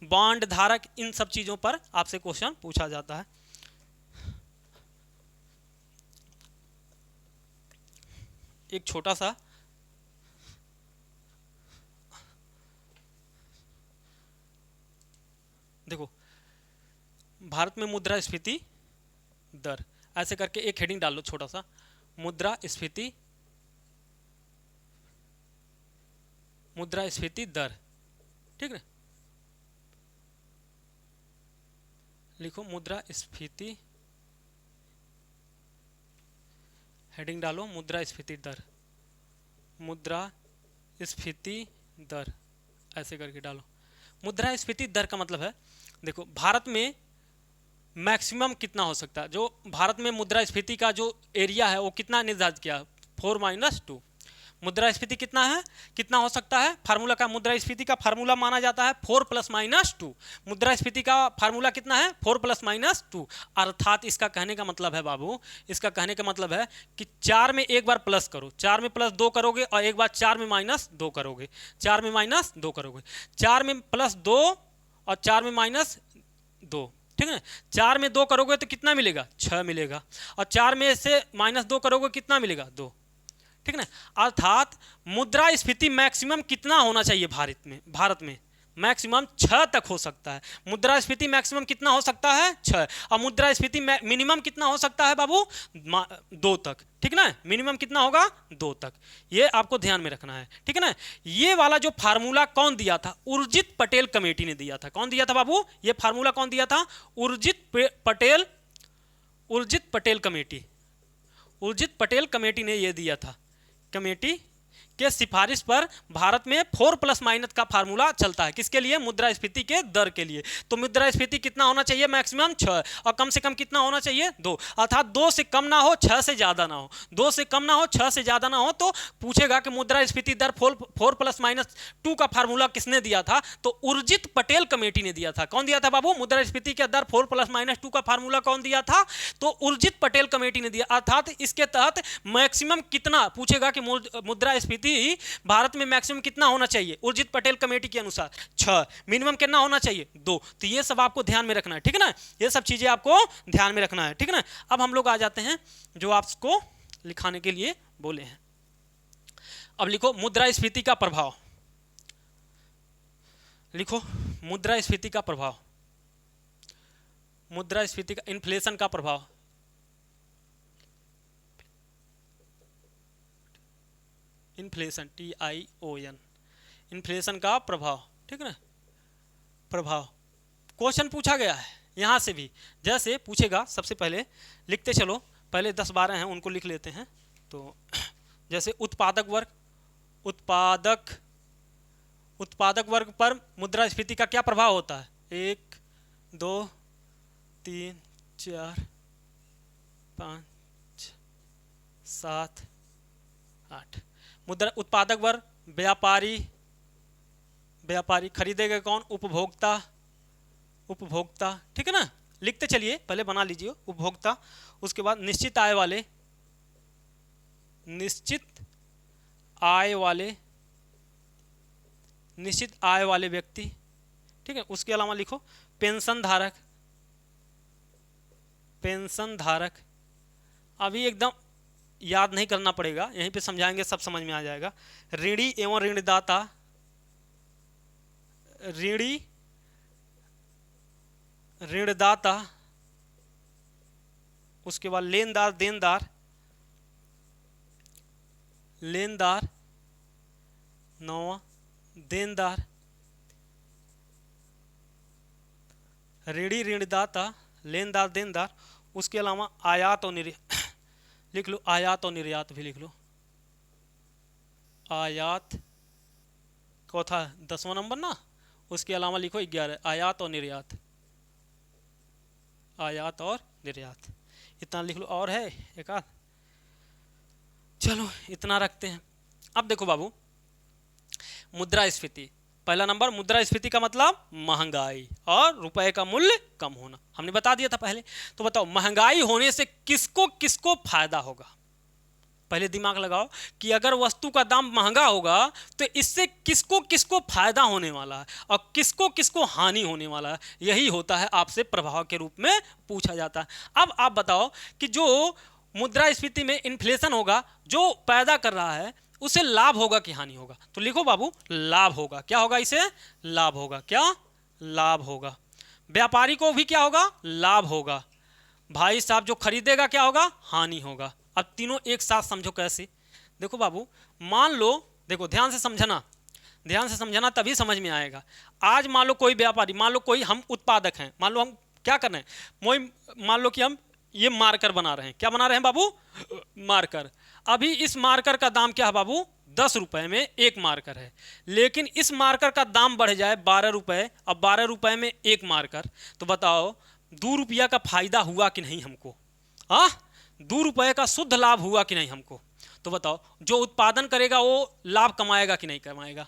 बॉन्ड धारक। इन सब चीज़ों पर आपसे क्वेश्चन पूछा जाता है। एक छोटा सा देखो, भारत में मुद्रास्फीति दर, ऐसे करके एक हेडिंग डाल लो छोटा सा, मुद्रास्फीति दर, ठीक है। लिखो मुद्रास्फीति, हेडिंग डालो मुद्रास्फीति दर, मुद्रास्फीति दर, ऐसे करके डालो। मुद्रास्फीति दर का मतलब है, देखो भारत में मैक्सिमम कितना हो सकता है, जो भारत में मुद्रास्फीति का जो एरिया है वो कितना निर्धारित किया, 4-2। मुद्रास्फीति कितना है, कितना हो सकता है, फार्मूला का, मुद्रास्फीति का फार्मूला माना जाता है 4+-2। मुद्रास्फीति का फार्मूला कितना है, 4+-2। अर्थात इसका कहने का मतलब है बाबू, इसका कहने का मतलब है कि 4 में एक बार प्लस करो, 4 में +2 करोगे और एक बार 4 में -2 करोगे, 4 में -2 करोगे, 4 में +2 और 4 में -2, ठीक है ना। 4 में 2 करोगे तो कितना मिलेगा, 6 मिलेगा, और 4 में से -2 करोगे कितना मिलेगा, 2, ठीक है ना। अर्थात मुद्रास्फीति मैक्सिमम कितना होना चाहिए भारत में मैक्सिमम 6 तक हो सकता है। मुद्रास्फीति मैक्सिमम कितना हो सकता है, 6, और मुद्रास्फीति मिनिमम कितना हो सकता है बाबू, 2 तक, ठीक ना। मिनिमम कितना होगा, 2 तक। ये आपको ध्यान में रखना है, ठीक है ना। ये वाला जो फार्मूला कौन दिया था, उर्जित पटेल कमेटी ने दिया था। कौन दिया था बाबू, ये फार्मूला कौन दिया था, उर्जित पटेल कमेटी। उर्जित पटेल कमेटी ने ये दिया था। कमेटी के सिफारिश पर भारत में 4± का फार्मूला चलता है। किसके लिए? मुद्रास्फीति के दर के लिए। तो मुद्रास्फीति कितना होना चाहिए? मैक्सिमम 6 और कम से कम कितना होना चाहिए? 2, अर्थात 2 से कम ना हो, 6 से ज्यादा ना हो। 2 से कम ना हो, 6 से ज्यादा ना हो। तो पूछेगा कि मुद्रास्फीति दर 4+-2 का फार्मूला किसने दिया था? तो उर्जित पटेल कमेटी ने दिया था। कौन दिया था बाबू? मुद्रास्फीति के दर 4+-2 का फार्मूला कौन दिया था? तो उर्जित पटेल कमेटी ने दिया। अर्थात इसके तहत मैक्सिमम कितना पूछेगा कि मुद्रास्फीति भारत में मैक्सिमम कितना होना चाहिए? उर्जित पटेल कमेटी के अनुसार 6, मिनिमम कितना होना चाहिए? 2। तो ये सब आपको ध्यान में रखना है, ठीक है ना? ये सब चीजें आपको ध्यान में रखना है, ठीक है ना? अब हम लोग आ जाते हैं जो आपको लिखाने के लिए बोले हैं। अब लिखो मुद्रास्फीति का प्रभाव। लिखो मुद्रास्फीति का प्रभाव, मुद्रास्फीति का, इन्फ्लेशन का प्रभाव। इन्फ्लेशन, TION, इन्फ्लेशन का प्रभाव, ठीक है ना? प्रभाव क्वेश्चन पूछा गया है यहां से भी। जैसे पूछेगा, सबसे पहले लिखते चलो, पहले 10-12 हैं उनको लिख लेते हैं। तो जैसे उत्पादक वर्ग, उत्पादक वर्ग पर मुद्रास्फीति का क्या प्रभाव होता है? 1, 2, 3, 4, 5, 7, 8। मुद्रा उत्पादक वर्ग, व्यापारी, व्यापारी खरीदेगा कौन? उपभोक्ता, उपभोक्ता, ठीक है ना? लिखते चलिए, पहले बना लीजिए उपभोक्ता। उसके बाद निश्चित आय वाले, निश्चित आय वाले, निश्चित आय वाले व्यक्ति, ठीक है? उसके अलावा लिखो पेंशन धारक, पेंशन धारक। अभी एकदम याद नहीं करना पड़ेगा, यहीं पे समझाएंगे, सब समझ में आ जाएगा। ऋणी एवं ऋणदाता, ऋणी, ऋणदाता। उसके बाद लेनदार, देनदार, लेनदार। 9वां देनदार, ऋणी, ऋणदाता, लेनदार, देनदार। उसके अलावा आयात और निर्यात लिख लो, आयात और निर्यात भी लिख लो। आयात को था 10वां नंबर ना। उसके अलावा लिखो 11, आयात और निर्यात, आयात और निर्यात। इतना लिख लो। और है एक आध? चलो इतना रखते हैं। अब देखो बाबू, मुद्रास्फीति, पहला नंबर मुद्रास्फीति का मतलब महंगाई और रुपए का मूल्य कम होना, हमने बता दिया था पहले। तो बताओ महंगाई होने से किसको किसको फायदा होगा? पहले दिमाग लगाओ कि अगर वस्तु का दाम महंगा होगा तो इससे किसको किसको फायदा होने वाला है और किसको किसको हानि होने वाला है। यही होता है, आपसे प्रभाव के रूप में पूछा जाता है। अब आप बताओ कि जो मुद्रास्फीति में इन्फ्लेशन होगा, जो पैदा कर रहा है, उसे लाभ होगा कि हानि होगा? तो लिखो बाबू, लाभ होगा। क्या होगा? इसे लाभ होगा। क्या? लाभ होगा। व्यापारी को भी क्या होगा? लाभ होगा। भाई साहब जो खरीदेगा क्या होगा? हानि होगा। अब तीनों एक साथ समझो कैसे। देखो बाबू, मान लो, देखो ध्यान से समझना, ध्यान से समझना तभी समझ में आएगा। आज मान लो कोई व्यापारी, मान लो कोई हम उत्पादक हैं, मान लो हम क्या कर रहे हैं, मान लो कि हम ये मार्कर बना रहे हैं। क्या बना रहे हैं बाबू? मार्कर। अभी इस मार्कर का दाम क्या है बाबू? 10 रुपए में एक मार्कर है। लेकिन इस मार्कर का दाम बढ़ जाए 12 रुपए, अब 12 रुपए में एक मार्कर, तो बताओ 2 रुपया का फायदा हुआ कि नहीं हमको? हाँ, 2 रुपए का शुद्ध लाभ हुआ कि नहीं हमको? तो बताओ जो उत्पादन करेगा वो लाभ कमाएगा कि नहीं कमाएगा?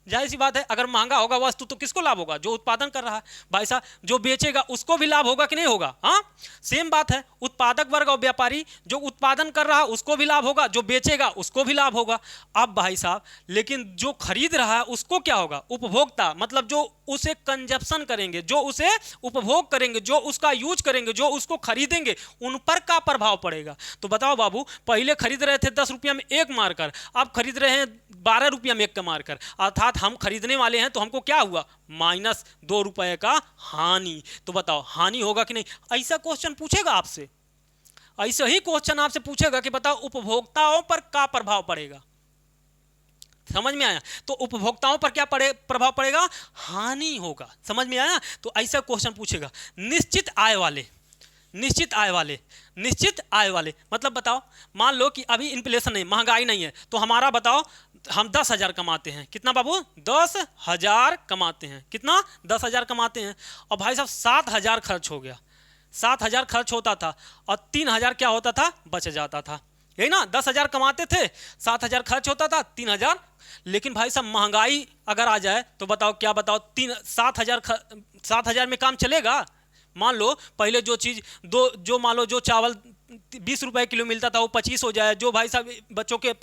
जाहिर सी बात है, अगर महंगा होगा वस्तु तो किसको लाभ होगा? जो उत्पादन कर रहा है। भाई साहब जो बेचेगा उसको भी लाभ होगा कि नहीं होगा? हाँ, सेम बात है। उत्पादक वर्ग और व्यापारी, जो उत्पादन कर रहा है उसको भी लाभ होगा, जो बेचेगा उसको भी लाभ होगा। अब भाई साहब लेकिन जो खरीद रहा है उसको क्या होगा? उपभोक्ता, मतलब जो उसे कंजप्शन करेंगे, जो उसे उपभोग करेंगे, जो उसका यूज करेंगे, जो उसको खरीदेंगे, उन पर क्या प्रभाव पड़ेगा? तो बताओ बाबू, पहले खरीद रहे थे 10 रुपया में एक मार्कर, अब खरीद रहे हैं 12 रुपया में एक का मार्कर, अर्थात हम खरीदने वाले हैं तो हमको क्या हुआ? -2 रुपए का हानि। तो बताओ हानि होगा कि नहीं? ऐसा क्वेश्चन पूछेगा आपसे, ऐसा ही क्वेश्चन आपसे पूछेगा कि बताओ उपभोक्ताओं पर क्या प्रभाव पड़ेगा। समझ में आया? तो उपभोक्ताओं पर क्या प्रभाव पड़ेगा? हानि होगा। समझ में आया? तो ऐसा क्वेश्चन पूछेगा। निश्चित आय वाले, निश्चित आय वाले, निश्चित आय वाले मतलब बताओ, मान लो कि अभी इन्फ्लेशन नहीं, महंगाई नहीं है, तो हमारा बताओ हम 10,000 कमाते हैं, कितना बाबू 10,000 कमाते हैं, कितना 10,000 कमाते हैं, और भाई साहब 7,000 खर्च हो गया, 7,000 खर्च होता था और 3,000 क्या होता था, बच जाता था, यही ना, 10,000 कमाते थे, 7,000 खर्च होता था, 3,000, लेकिन भाई साहब महंगाई अगर आ जाए तो बताओ क्या, बताओ 7,000 में काम चलेगा? मान लो पहले जो चीज़ जो मान लो जो चावल 20 रुपए किलो मिलता था वो 25 हो जाए, जो भाई साहब बच्चों के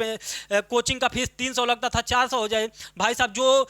कोचिंग का फीस 300 लगता था 400 हो जाए, भाई साहब जो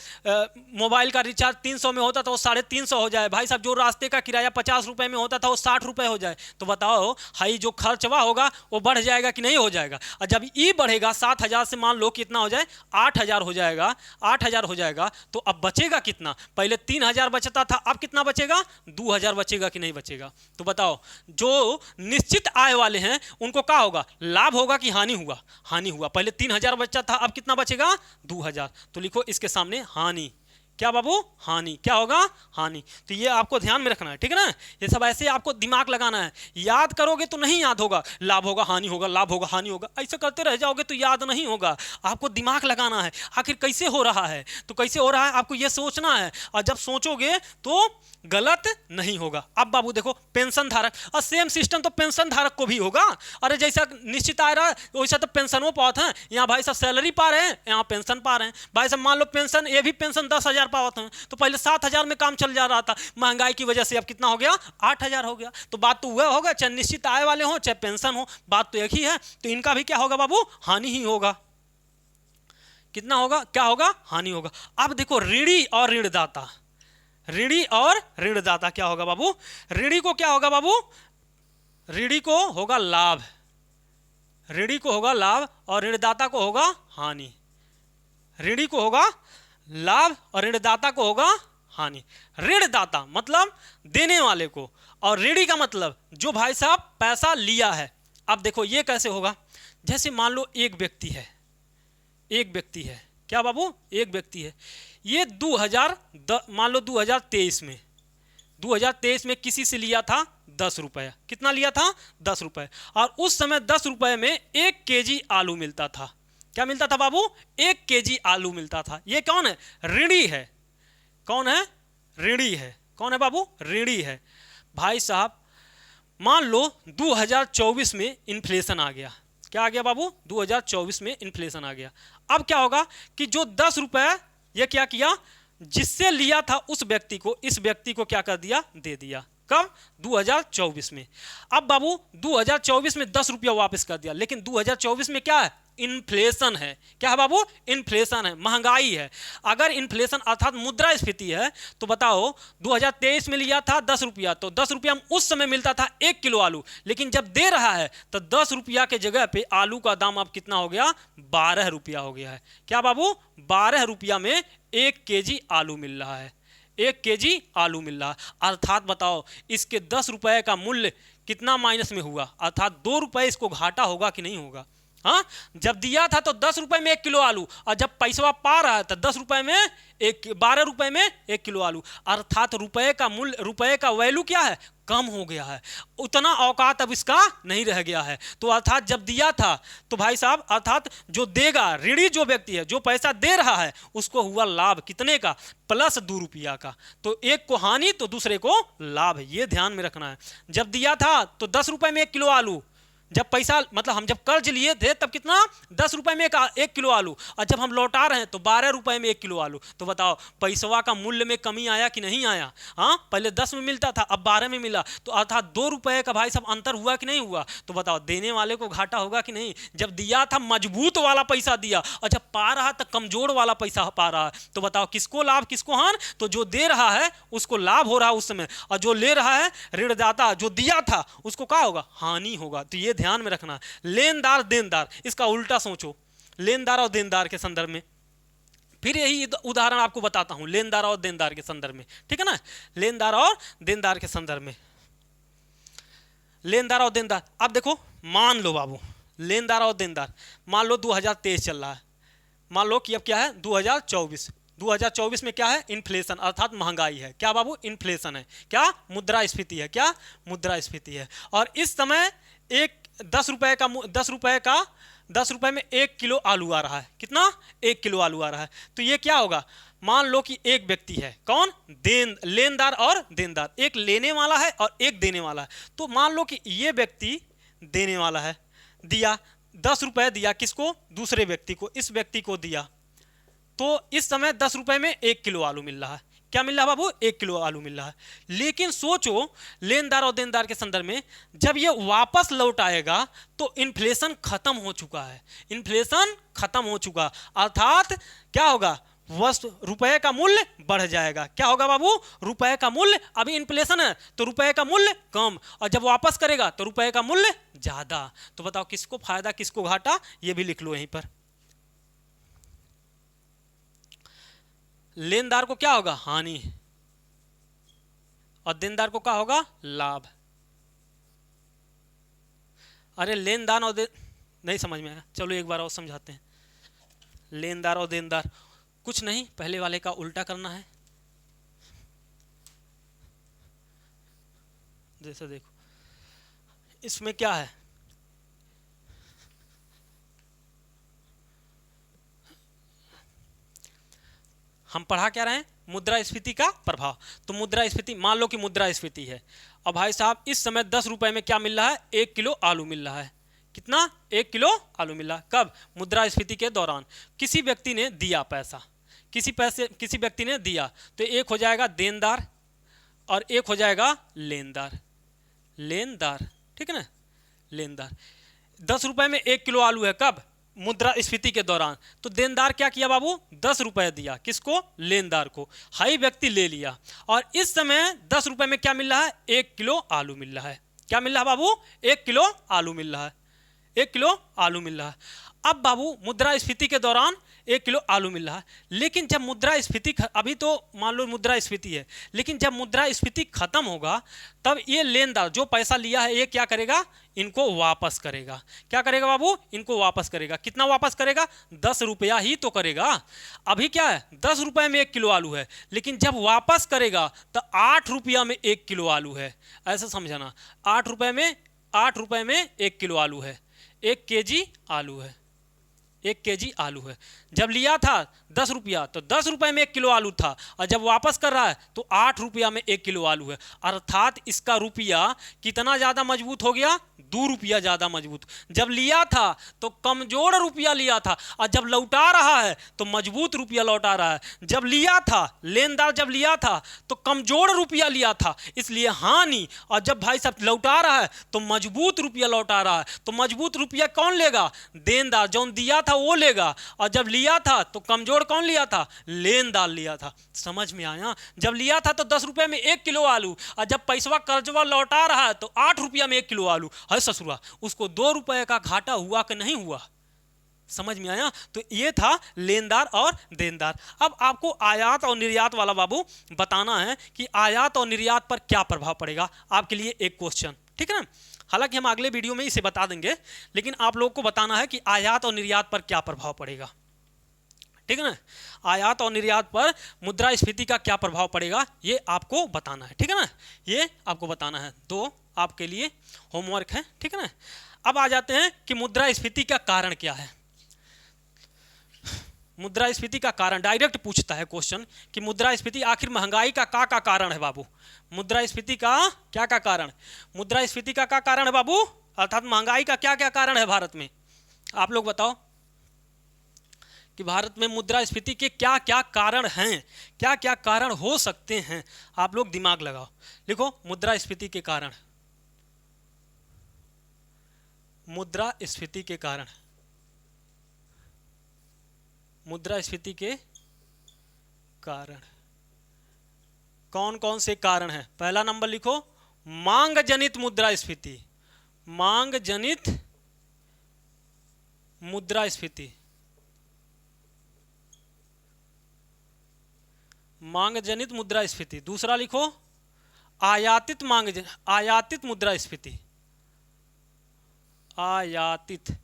मोबाइल का रिचार्ज 300 में होता था वो 350 हो जाए, भाई साहब जो रास्ते का किराया 50 रुपए में होता था वो 60 रुपए हो जाए, तो बताओ हाई जो खर्चवा होगा वो बढ़ जाएगा कि नहीं हो जाएगा? और जब ई बढ़ेगा 7,000 से मान लो कितना हो जाए 8,000 हो जाएगा, 8,000 हो जाएगा, तो अब बचेगा कितना? पहले 3,000 बचता था, अब कितना बचेगा? 2,000 बचेगा कि नहीं बचेगा? तो बताओ जो निश्चित आय वाले हैं उनको क्या होगा, लाभ होगा कि हानि हुआ? हानि हुआ। पहले 3,000 बचा था, अब कितना बचेगा? 2,000, तो लिखो इसके सामने हानि। क्या बाबू? हानि। क्या होगा? हानि। तो ये आपको ध्यान में रखना है, ठीक है ना, ये सब ऐसे आपको दिमाग लगाना है, याद करोगे तो नहीं याद होगा, लाभ होगा हानि होगा, लाभ होगा हानि होगा, ऐसे करते रह जाओगे तो याद नहीं होगा, आपको दिमाग लगाना है आखिर कैसे हो रहा है, तो कैसे हो रहा है आपको ये सोचना है, और जब सोचोगे तो गलत नहीं होगा। अब बाबू देखो पेंशन धारक, और सेम सिस्टम तो पेंशन धारक को भी होगा, अरे जैसा निश्चित आय रहा वैसा तो पेंशनों पाते हैं, यहाँ भाई साहब सैलरी पा रहे हैं, यहाँ पेंशन पा रहे हैं, भाई साहब मान लो पेंशन, ये भी पेंशन 10,000 पाते हैं, तो पहले 7,000 में काम चल जा रहा था, महंगाई की वजह से अब कितना हो गया? 8,000 हो गया। तो बात तो वह होगा, चाहे निश्चित आय वाले हो चाहे पेंशन हो, बात तो एक ही है, तो इनका भी क्या होगा बाबू? हानि ही होगा। कितना होगा? क्या होगा? हानि होगा। अब देखो ऋणी और ऋणदाता, ऋणी और ऋणदाता क्या होगा बाबू? ऋणी को क्या होगा बाबू? ऋणी को होगा लाभ, ऋणी को होगा लाभ और ऋणदाता को होगा हानि। ऋणी को होगा लाभ और ऋणदाता को होगा हानि। ऋणदाता मतलब देने वाले को, और ऋणी का मतलब जो भाई साहब पैसा लिया है। अब देखो ये कैसे होगा, जैसे मान लो एक व्यक्ति है, एक व्यक्ति है, क्या बाबू? एक व्यक्ति है, ये मान लो 2023 में किसी से लिया था 10 रुपये। कितना लिया था? 10 रुपये। और उस समय 10 रुपये में 1 केजी आलू मिलता था। क्या मिलता था बाबू? 1 केजी आलू मिलता था। ये कौन है? ऋणी है। कौन है? ऋणी है। कौन है बाबू? ऋणी है। भाई साहब मान लो 2024 में इन्फ्लेशन आ गया। क्या आ गया बाबू? 2024 में इन्फ्लेशन आ गया। अब क्या होगा कि जो 10 रुपये ये क्या किया, जिससे लिया था उस व्यक्ति को, इस व्यक्ति को क्या कर दिया? दे दिया। कब? 2024 में। अब बाबू 2024 में 10 रुपया वापस कर दिया, लेकिन 2024 में क्या है? इन्फ्लेशन है। क्या है बाबू? इन्फ्लेशन है, महंगाई है। अगर इन्फ्लेशन अर्थात मुद्रास्फीति है तो बताओ 2023 में लिया था 10 रुपया, तो 10 रुपया में उस समय मिलता था 1 किलो आलू, लेकिन जब दे रहा है तो 10 रुपया के जगह पे आलू का दाम अब कितना हो गया? 12 रुपया हो गया है। क्या बाबू? 12 रुपया में 1 केजी आलू मिल रहा है। 1 केजी आलू मिल रहा है, अर्थात बताओ इसके 10 रुपये का मूल्य कितना माइनस में हुआ, अर्थात 2 रुपये इसको घाटा होगा कि नहीं होगा? हाँ, जब दिया था तो 10 रुपए में 1 किलो आलू, और जब पैसा पा रहा है तो 10 रुपए में 12 रुपए में 1 किलो आलू, अर्थात रुपए का मूल्य, रुपए का वैल्यू क्या है? कम हो गया है, उतना औकात अब इसका नहीं रह गया है। तो अर्थात जब दिया था तो भाई साहब, अर्थात जो देगा, ऋणी जो व्यक्ति है, जो पैसा दे रहा है, उसको हुआ लाभ कितने का? प्लस 2 रुपया का। तो एक को हानि तो दूसरे को लाभ, ये ध्यान में रखना है। जब दिया था तो 10 रुपए में 1 किलो आलू, जब पैसा मतलब हम जब कर्ज लिए थे तब कितना? 10 रुपए में 1 किलो आलू, और जब हम लौटा रहे हैं तो 12 रुपए में 1 किलो आलू। तो बताओ पैसवा का मूल्य में कमी आया कि नहीं आया? हाँ, पहले 10 में मिलता था अब 12 में मिला, तो अर्थात 2 रुपए का भाई सब अंतर हुआ कि नहीं हुआ? तो बताओ देने वाले को घाटा होगा कि नहीं? जब दिया था मजबूत वाला पैसा दिया, और जब पा रहा तो कमजोर वाला पैसा पा रहा है, तो बताओ किसको लाभ किसको हानि? तो जो दे रहा है उसको लाभ हो रहा है उस समय, और जो ले रहा है ऋणदाता जो दिया था उसको क्या होगा? हानि होगा। तो ये ध्यान में रखना। लेनदार देनदार, इसका उल्टा सोचो, लेनदार और देनदार के संदर्भ में। फिर यही उदाहरण आपको बताता हूं लेनदार और देनदार के संदर्भ में, ठीक है ना? लेनदार और देनदार के संदर्भ में, लेनदार और देनदार। अब देखो मान लो बाबू, लेनदार और देनदार, मान लो 2023 चल रहा है, मान लो कि अब क्या है? 2024। 2024 में क्या है? इन्फ्लेशन अर्थात महंगाई है। क्या बाबू? इन्फ्लेशन है। क्या? मुद्रास्फीति है। क्या? मुद्रास्फीति है। और इस समय एक 10 रुपए में 1 किलो आलू आ रहा है। कितना? 1 किलो आलू आ रहा है। तो ये क्या होगा? मान लो कि एक व्यक्ति है, कौन? लेनदार और देनदार, एक लेने वाला है और एक देने वाला है। तो मान लो कि ये व्यक्ति देने वाला है, दिया 10 रुपए दिया, किसको? दूसरे व्यक्ति को। इस व्यक्ति को दिया, तो इस समय 10 रुपए में 1 किलो आलू मिल रहा है। क्या मिल रहा है बाबू? 1 किलो आलू मिल रहा है। लेकिन सोचो, लेनदार और देनदार के संदर्भ में, जब ये वापस लौट आएगा तो इन्फ्लेशन खत्म हो चुका है। इन्फ्लेशन खत्म हो चुका, अर्थात क्या होगा? वस्तु रुपए का मूल्य बढ़ जाएगा। क्या होगा बाबू? रुपए का मूल्य, अभी इन्फ्लेशन है तो रुपए का मूल्य कम, और जब वापस करेगा तो रुपए का मूल्य ज्यादा। तो बताओ किसको फायदा, किसको घाटा? ये भी लिख लो यहीं पर। लेनदार को क्या होगा? हानि, और देनदार को क्या होगा? लाभ। अरे लेनदार और नहीं समझ में आया, चलो एक बार और समझाते हैं। लेनदार और देनदार कुछ नहीं, पहले वाले का उल्टा करना है। जैसे देखो, इसमें क्या है? हम पढ़ा क्या रहे हैं? मुद्रास्फीति का प्रभाव। तो मुद्रास्फीति, मान लो कि मुद्रास्फीति है, और भाई साहब इस समय 10 रुपए में क्या मिल रहा है? 1 किलो आलू मिल रहा है। कितना? 1 किलो आलू मिल रहा है। कब? मुद्रास्फीति के दौरान। किसी व्यक्ति ने दिया पैसा, किसी व्यक्ति ने दिया, तो एक हो जाएगा देनदार और एक हो जाएगा लेनदार। लेनदार, ठीक है ना? लेनदार। 10 रुपए में 1 किलो आलू है, कब? मुद्रास्फीति के दौरान। तो देनदार क्या किया बाबू? 10 रुपए दिया, किसको? लेनदार को। हाई व्यक्ति ले लिया, और इस समय 10 रुपए में क्या मिल रहा है? 1 किलो आलू मिल रहा है। क्या मिल रहा है बाबू? 1 किलो आलू मिल रहा है। 1 किलो आलू मिल रहा है। अब बाबू मुद्रास्फीति के दौरान 1 किलो आलू मिल रहा है, लेकिन जब मुद्रास्फीति, अभी तो मान लो मुद्रास्फीति है, लेकिन जब मुद्रास्फीति खत्म होगा तब ये लेनदार जो पैसा लिया है, ये क्या करेगा? इनको वापस करेगा। क्या करेगा बाबू? इनको वापस करेगा। कितना वापस करेगा? 10 रुपया ही तो करेगा। अभी क्या है? 10 रुपए में 1 किलो आलू है, लेकिन जब वापस करेगा तो 8 रुपया में 1 किलो आलू है। ऐसा समझना, 8 रुपए में 1 किलो आलू है, 1 केजी आलू है, 1 केजी आलू है। जब लिया था 10 रुपया, तो 10 रुपए में 1 किलो आलू था, और जब वापस कर रहा है तो 8 रुपया में 1 किलो आलू है। अर्थात इसका रुपया कितना ज़्यादा मजबूत हो गया? 2 रुपया ज़्यादा मजबूत। जब लिया था तो कमजोर रुपया लिया था, और जब लौटा रहा है तो मजबूत रुपया लौटा रहा है। जब लिया था, लेनदार जब लिया था तो कमजोर रुपया लिया था, इसलिए हानि, और जब भाई साहब लौटा रहा है तो मजबूत रुपया लौटा रहा है। तो मजबूत रुपया कौन लेगा? देनदार। जो दिया था वो लेगा, और जब लिया था तो कमजोर कौन लिया था? लेनदार लिया था। समझ में आया? जब लिया था तो 10 रुपए में 1 किलो आलू, और जब पैसवा कर्जवा लौटा रहा है तो 8 रुपया में 1 किलो आलू है। ससुरा, उसको 2 रुपए का घाटा हुआ कि नहीं हुआ? समझ में आया? तो ये था लेनदार और देनदार। अब आपको आयात और निर्यात वाला बाबू बताना है कि आयात और निर्यात पर क्या प्रभाव पड़ेगा। आपके लिए एक क्वेश्चन, ठीक है ना? हालांकि हम अगले वीडियो में इसे बता देंगे, लेकिन आप लोगों को बताना है कि आयात और निर्यात पर क्या प्रभाव पड़ेगा, ठीक है ना? आयात और निर्यात पर मुद्रास्फीति का क्या प्रभाव पड़ेगा, ये आपको बताना है, ठीक है ना? ये आपको बताना है। 2 आपके लिए होमवर्क है, ठीक है ना? अब आ जाते हैं कि मुद्रास्फीति का कारण क्या है। मुद्रास्फीति का कारण डायरेक्ट पूछता है क्वेश्चन कि मुद्रास्फीति आखिर महंगाई का क्या कारण है बाबू? मुद्रास्फीति का क्या कारण? मुद्रास्फीति का क्या कारण है बाबू? अर्थात महंगाई का क्या क्या कारण है भारत में? आप लोग बताओ कि भारत में मुद्रास्फीति के क्या क्या कारण हैं, क्या क्या कारण हो सकते हैं। आप लोग दिमाग लगाओ, लिखो मुद्रास्फीति के कारण। मुद्रास्फीति के कारण, मुद्रास्फीति के कारण कौन कौन से कारण हैं? पहला नंबर लिखो, मांग जनित मुद्रास्फीति। मांग जनित मुद्रास्फीति, मांग जनित मुद्रास्फीति। दूसरा लिखो आयातित आयातित मुद्रास्फीति। आयातित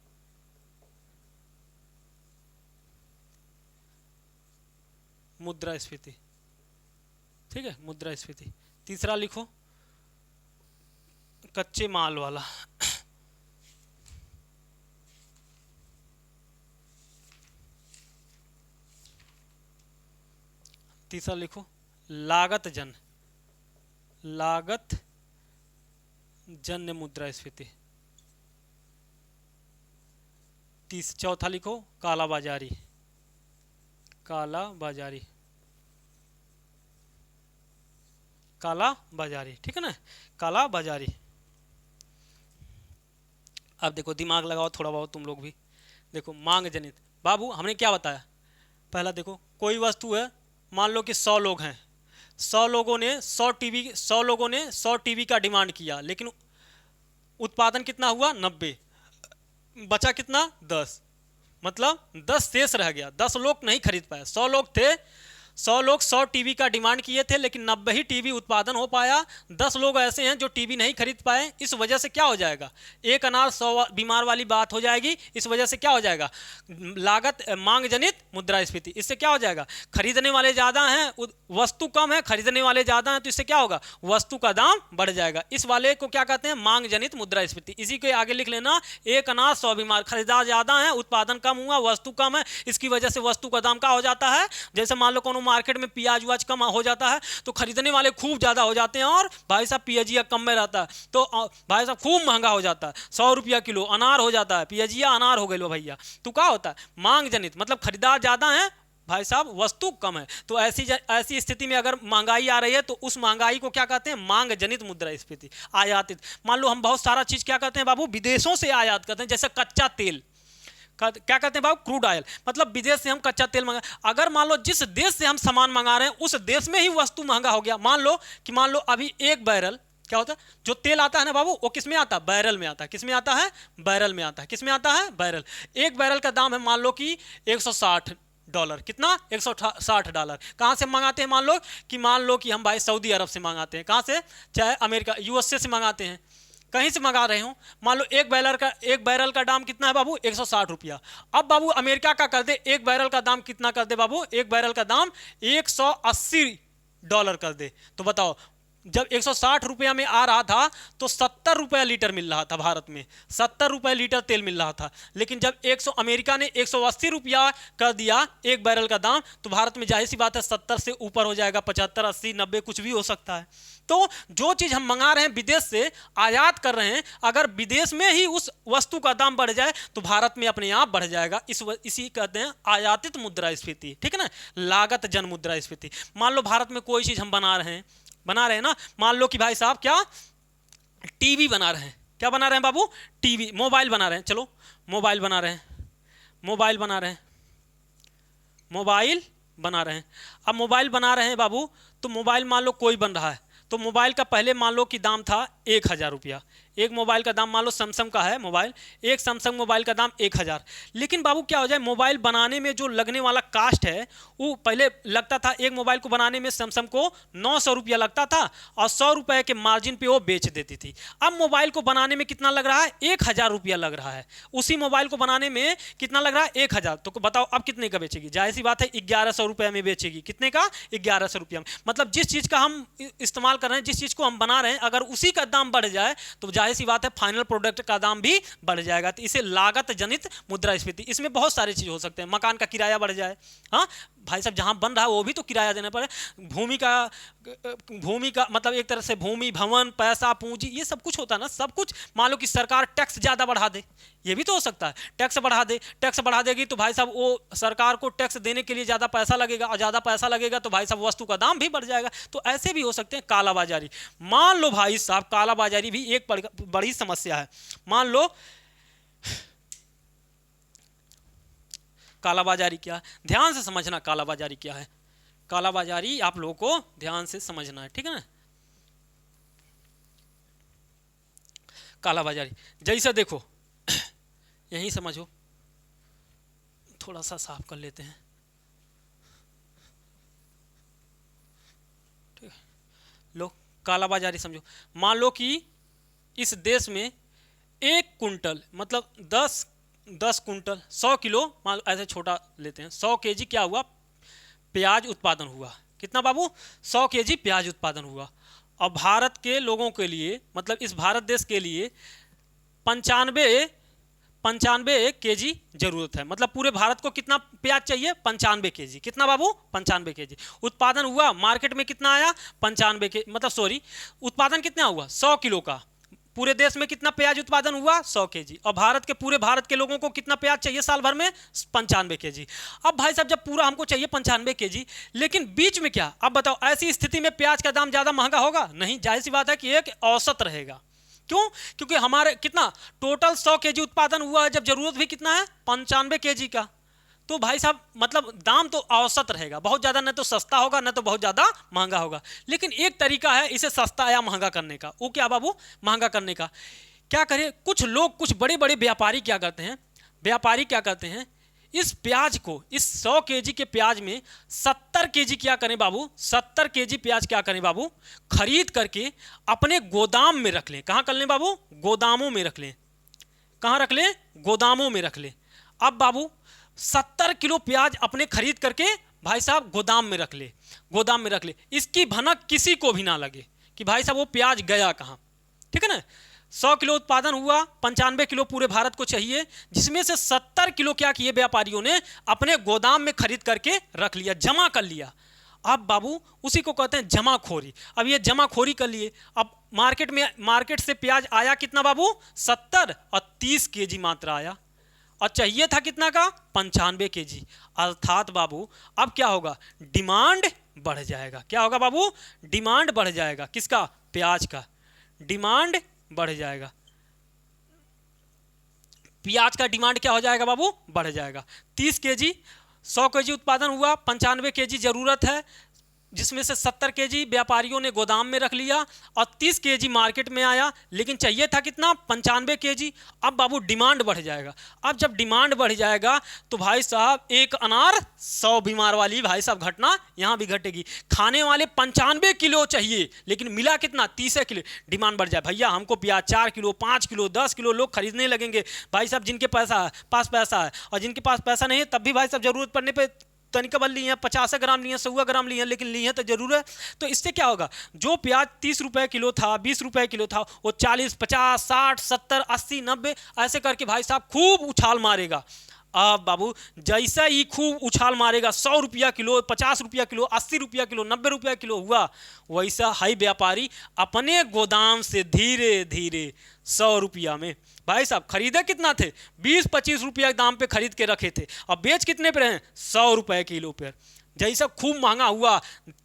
मुद्रास्फीति, ठीक है, मुद्रास्फीति। तीसरा लिखो कच्चे माल वाला, तीसरा लिखो लागत जन्य मुद्रास्फीति। चौथा लिखो काला बाजारी, ठीक है ना, काला बाजारी। अब देखो दिमाग लगाओ थोड़ा बहुत तुम लोग भी। देखो मांग जनित, बाबू हमने क्या बताया, पहला देखो कोई वस्तु है, मान लो कि 100 लोग हैं, 100 लोगों ने 100 टीवी का डिमांड किया, लेकिन उत्पादन कितना हुआ 90, बचा कितना 10, मतलब 10 शेष रह गया, 10 लोग नहीं खरीद पाए। 100 लोग थे, 100 लोग 100 टीवी का डिमांड किए थे, लेकिन 90 ही टीवी उत्पादन हो पाया। 10 लोग ऐसे हैं जो टीवी नहीं खरीद पाए। इस वजह से क्या हो जाएगा, एक अनार 100 बीमार वाली बात हो जाएगी। इस वजह से क्या हो जाएगा, लागत मांग जनित मुद्रास्फीति। इससे क्या हो जाएगा, खरीदने वाले ज़्यादा हैं, वस्तु कम है, खरीदने वाले ज़्यादा हैं, तो इससे क्या होगा, वस्तु का दाम बढ़ जाएगा। इस वाले को क्या कहते हैं, मांग जनित मुद्रास्फीति। इसी के आगे लिख लेना, एक अनार 100 बीमार, खरीदार ज़्यादा है, उत्पादन कम हुआ, वस्तु कम है, इसकी वजह से वस्तु का दाम क्या हो जाता है। जैसे मान लो कोनो मार्केट में प्याज वाज कम हो जाता है, तो खरीदने वाले खूब ज़्यादा हो जाते हैं, और भाई साहब पियाजिया कम में रहता है, तो भाई साहब खूब महंगा हो जाता है, 100 रुपया किलो अनार हो जाता है, पियाजिया अनार हो गए लो भैया। तो क्या होता है, मांग जनित, मतलब खरीदार ज़्यादा है, भाई साहब वस्तु कम है। तो ऐसी स्थिति में अगर महंगाई आ रही है, तो उस महंगाई को क्या कहते हैं, मांग जनित मुद्रास्फीति। आयातित, मान लो हम बहुत सारा चीज़ क्या कहते हैं बाबू, विदेशों से आयात करते हैं, जैसे कच्चा तेल, क्या कहते हैं बाबू, क्रूड ऑयल, मतलब विदेश से हम कच्चा तेल मंगा। अगर मान लो जिस देश से हम सामान मंगा रहे हैं, उस देश में ही वस्तु महंगा हो गया। मान लो अभी एक बैरल क्या होता है, जो तेल आता है ना बाबू, वो किस में आता है, बैरल में आता है। किस में आता है, बैरल में आता है। किस में आता है, बैरल। एक बैरल का दाम है मान लो कि $160, कितना, $160। कहाँ से मंगाते हैं, मान लो कि हम भाई सऊदी अरब से मंगाते हैं, कहाँ से, चाहे अमेरिका यूएसए से मंगाते हैं, कहीं से मंगा रहे हो। मान लो एक बैरल का दाम कितना है बाबू, 160 रुपया। अब बाबू अमेरिका का कर दे, एक बैरल का दाम कितना कर दे बाबू, एक बैरल का दाम $180 कर दे। तो बताओ, जब 160 रुपया में आ रहा था, तो 70 रुपया लीटर मिल रहा था भारत में, 70 रुपये लीटर तेल मिल रहा था। लेकिन जब अमेरिका ने 180 रुपया कर दिया एक बैरल का दाम, तो भारत में जाहिर सी बात है 70 से ऊपर हो जाएगा, 75, 80, 90 कुछ भी हो सकता है। तो जो चीज़ हम मंगा रहे हैं विदेश से, आयात कर रहे हैं, अगर विदेश में ही उस वस्तु का दाम बढ़ जाए, तो भारत में अपने आप बढ़ जाएगा। इसी कहते हैं आयातित मुद्रास्फीति, ठीक है ना, लागत जन मुद्रास्फीति। मान लो भारत में कोई चीज़ हम बना रहे हैं ना, मान लो कि भाई साहब क्या टीवी बना रहे हैं, क्या बना रहे हैं बाबू, टीवी, मोबाइल बना रहे हैं, चलो मोबाइल बना रहे हैं। अब मोबाइल बना रहे हैं बाबू, तो मोबाइल मान लो कोई बन रहा है, तो मोबाइल का पहले मान लो कि दाम था 1000 रुपया। एक मोबाइल का दाम, मान लो सैमसंग का है मोबाइल, एक सैमसंग मोबाइल का दाम 1000। लेकिन बाबू क्या हो जाए, मोबाइल बनाने में जो लगने वाला कास्ट है, वो पहले लगता था, एक मोबाइल को बनाने में सैमसंग को 900 रुपया लगता था, और 100 रुपये के मार्जिन पे वो बेच देती थी। अब मोबाइल को बनाने में कितना लग रहा है, 1000 रुपया लग रहा है। उसी मोबाइल को बनाने में कितना लग रहा है, 1000। तो बताओ अब कितने का बेचेगी, जाहिर सी बात है 1100 रुपये में बेचेगी। कितने का, 1100 रुपया में। मतलब जिस चीज़ का हम इस्तेमाल कर रहे हैं, जिस चीज़ को हम बना रहे हैं, अगर उसी का दाम बढ़ जाए, तो जाहिर सी बात है फाइनल प्रोडक्ट का दाम भी बढ़ जाएगा। तो इसे लागत जनित मुद्रास्फीति। इसमें बहुत सारे चीज हो सकते हैं, मकान का किराया बढ़ जाए, हाँ भाई साहब जहां बन रहा है वो भी तो किराया देना पड़े, भूमि का मतलब एक तरह से भूमि, भवन, पैसा, पूंजी, ये सब कुछ होता है ना, सब कुछ। मान लो कि सरकार टैक्स ज्यादा बढ़ा दे, ये भी तो हो सकता है, टैक्स बढ़ा देगी तो भाई साहब वो सरकार को टैक्स देने के लिए ज्यादा पैसा लगेगा, और ज्यादा पैसा लगेगा तो भाई साहब वस्तु का दाम भी बढ़ जाएगा। तो ऐसे भी हो सकते हैं। कालाबाजारी, मान लो भाई साहब कालाबाजारी भी एक बड़ी समस्या है। मान लो कालाबाजारी क्या है, ध्यान से समझना कालाबाजारी क्या है। कालाबाजारी आप लोगों को ध्यान से समझना है, ठीक है ना। कालाबाजारी जैसे देखो, यही समझो, थोड़ा सा साफ कर लेते हैं, ठीक है। लो कालाबाजारी समझो, मान लो कि इस देश में 1 कुंटल मतलब 10 कुंटल 100 किलो, मान लो ऐसे छोटा लेते हैं, 100 केजी क्या हुआ, प्याज उत्पादन हुआ। कितना बाबू? 100 केजी प्याज उत्पादन हुआ। और भारत के लोगों के लिए, मतलब इस भारत देश के लिए 95 केजी जरूरत है। मतलब पूरे भारत को कितना प्याज चाहिए? 95 केजी। कितना बाबू? 95 केजी। उत्पादन हुआ, मार्केट में कितना आया? 95 के, मतलब सॉरी, उत्पादन कितना हुआ? 100 किलो का। पूरे देश में कितना प्याज उत्पादन हुआ? 100 केजी। और पूरे भारत के लोगों को कितना प्याज चाहिए साल भर में? 95 केजी। अब भाई साहब, जब पूरा हमको चाहिए 95 केजी, लेकिन बीच में क्या? अब बताओ, ऐसी स्थिति में प्याज का दाम ज़्यादा महंगा होगा? नहीं, जाहिर सी बात है कि एक औसत रहेगा। क्यों? क्योंकि हमारे कितना टोटल 100 केजी उत्पादन हुआ है, जब जरूरत भी कितना है? 95 केजी का। तो भाई साहब, मतलब दाम तो औसत रहेगा, बहुत ज़्यादा न तो सस्ता होगा न तो बहुत ज़्यादा महंगा होगा। लेकिन एक तरीका है इसे सस्ता या महंगा करने का। वो क्या बाबू? महंगा करने का। क्या करें? कुछ लोग, कुछ बड़े बड़े व्यापारी क्या करते हैं? व्यापारी क्या करते हैं? इस प्याज को, इस 100 केजी के प्याज में 70 केजी क्या करें बाबू? 70 केजी प्याज क्या करें बाबू? खरीद करके अपने गोदाम में रख लें। कहाँ कर लें बाबू? गोदामों में रख लें। कहाँ रख लें? गोदामों में रख लें। अब बाबू 70 किलो प्याज अपने खरीद करके भाई साहब गोदाम में रख ले। गोदाम में रख ले, इसकी भनक किसी को भी ना लगे कि भाई साहब वो प्याज गया कहाँ। ठीक है ना? 100 किलो उत्पादन हुआ, 95 किलो पूरे भारत को चाहिए, जिसमें से 70 किलो क्या किए व्यापारियों ने? अपने गोदाम में खरीद करके रख लिया, जमा कर लिया। अब बाबू उसी को कहते हैं जमाखोरी। अब ये जमाखोरी कर लिए। अब मार्केट से प्याज आया कितना बाबू? 70, और 30 केजी मात्र आया, और चाहिए था कितना का? 95 केजी। अर्थात बाबू अब क्या होगा? डिमांड बढ़ जाएगा। क्या होगा बाबू? डिमांड बढ़ जाएगा। किसका? प्याज का। डिमांड बढ़ जाएगा। प्याज का डिमांड क्या हो जाएगा बाबू? बढ़ जाएगा। 30 केजी, 100 केजी उत्पादन हुआ, 95 केजी जरूरत है, जिसमें से 70 केजी व्यापारियों ने गोदाम में रख लिया, और 30 केजी मार्केट में आया, लेकिन चाहिए था कितना? 95 केजी। अब बाबू डिमांड बढ़ जाएगा। अब जब डिमांड बढ़ जाएगा तो भाई साहब एक अनार 100 बीमार वाली भाई साहब घटना यहाँ भी घटेगी। खाने वाले 95 किलो चाहिए, लेकिन मिला कितना? 30 किलो। डिमांड बढ़ जाए, भैया हमको प्याज 4 किलो, 5 किलो, 10 किलो लोग खरीदने लगेंगे। भाई साहब जिनके पास पैसा है, और जिनके पास पैसा नहीं है तब भी भाई साहब जरूरत पड़ने पर तनिक बल ली है, 50 ग्राम ली है, 100 ग्राम ली है, लेकिन ली है तो जरूर है। तो इससे क्या होगा? जो प्याज 30 रुपए किलो था, 20 रुपए किलो था, वो 40, 50, 60, 70, 80, 90 ऐसे करके भाई साहब खूब उछाल मारेगा। अब बाबू जैसा ही खूब उछाल मारेगा, 100 रुपया किलो, 50 रुपया किलो, 80 रुपया किलो, 90 रुपया किलो हुआ, वैसा हाई व्यापारी अपने गोदाम से धीरे धीरे 100 रुपया में भाई साहब खरीदे कितना थे? 20-25 रुपया दाम पे खरीद के रखे थे, और बेच कितने पे हैं? 100 रुपए किलो पर। जैसा खूब महंगा हुआ,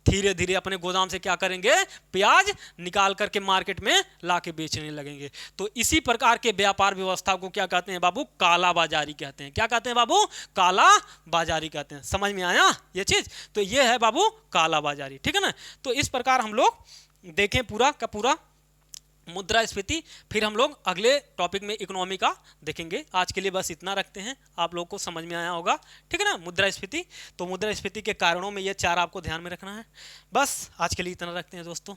धीरे धीरे अपने गोदाम से क्या करेंगे? प्याज निकाल करके मार्केट में लाके बेचने लगेंगे। तो इसी प्रकार के व्यापार व्यवस्था को क्या कहते हैं बाबू? काला बाजारी कहते हैं। क्या कहते हैं बाबू? काला बाजारी कहते हैं। समझ में आया ये चीज? तो ये है बाबू काला बाजारी। ठीक है ना? तो इस प्रकार हम लोग देखें पूरा का पूरा मुद्रास्फीति। फिर हम लोग अगले टॉपिक में इकोनॉमी का देखेंगे। आज के लिए बस इतना रखते हैं। आप लोग को समझ में आया होगा। ठीक है ना? मुद्रास्फीति। तो मुद्रास्फीति के कारणों में ये 4 आपको ध्यान में रखना है। बस आज के लिए इतना रखते हैं दोस्तों।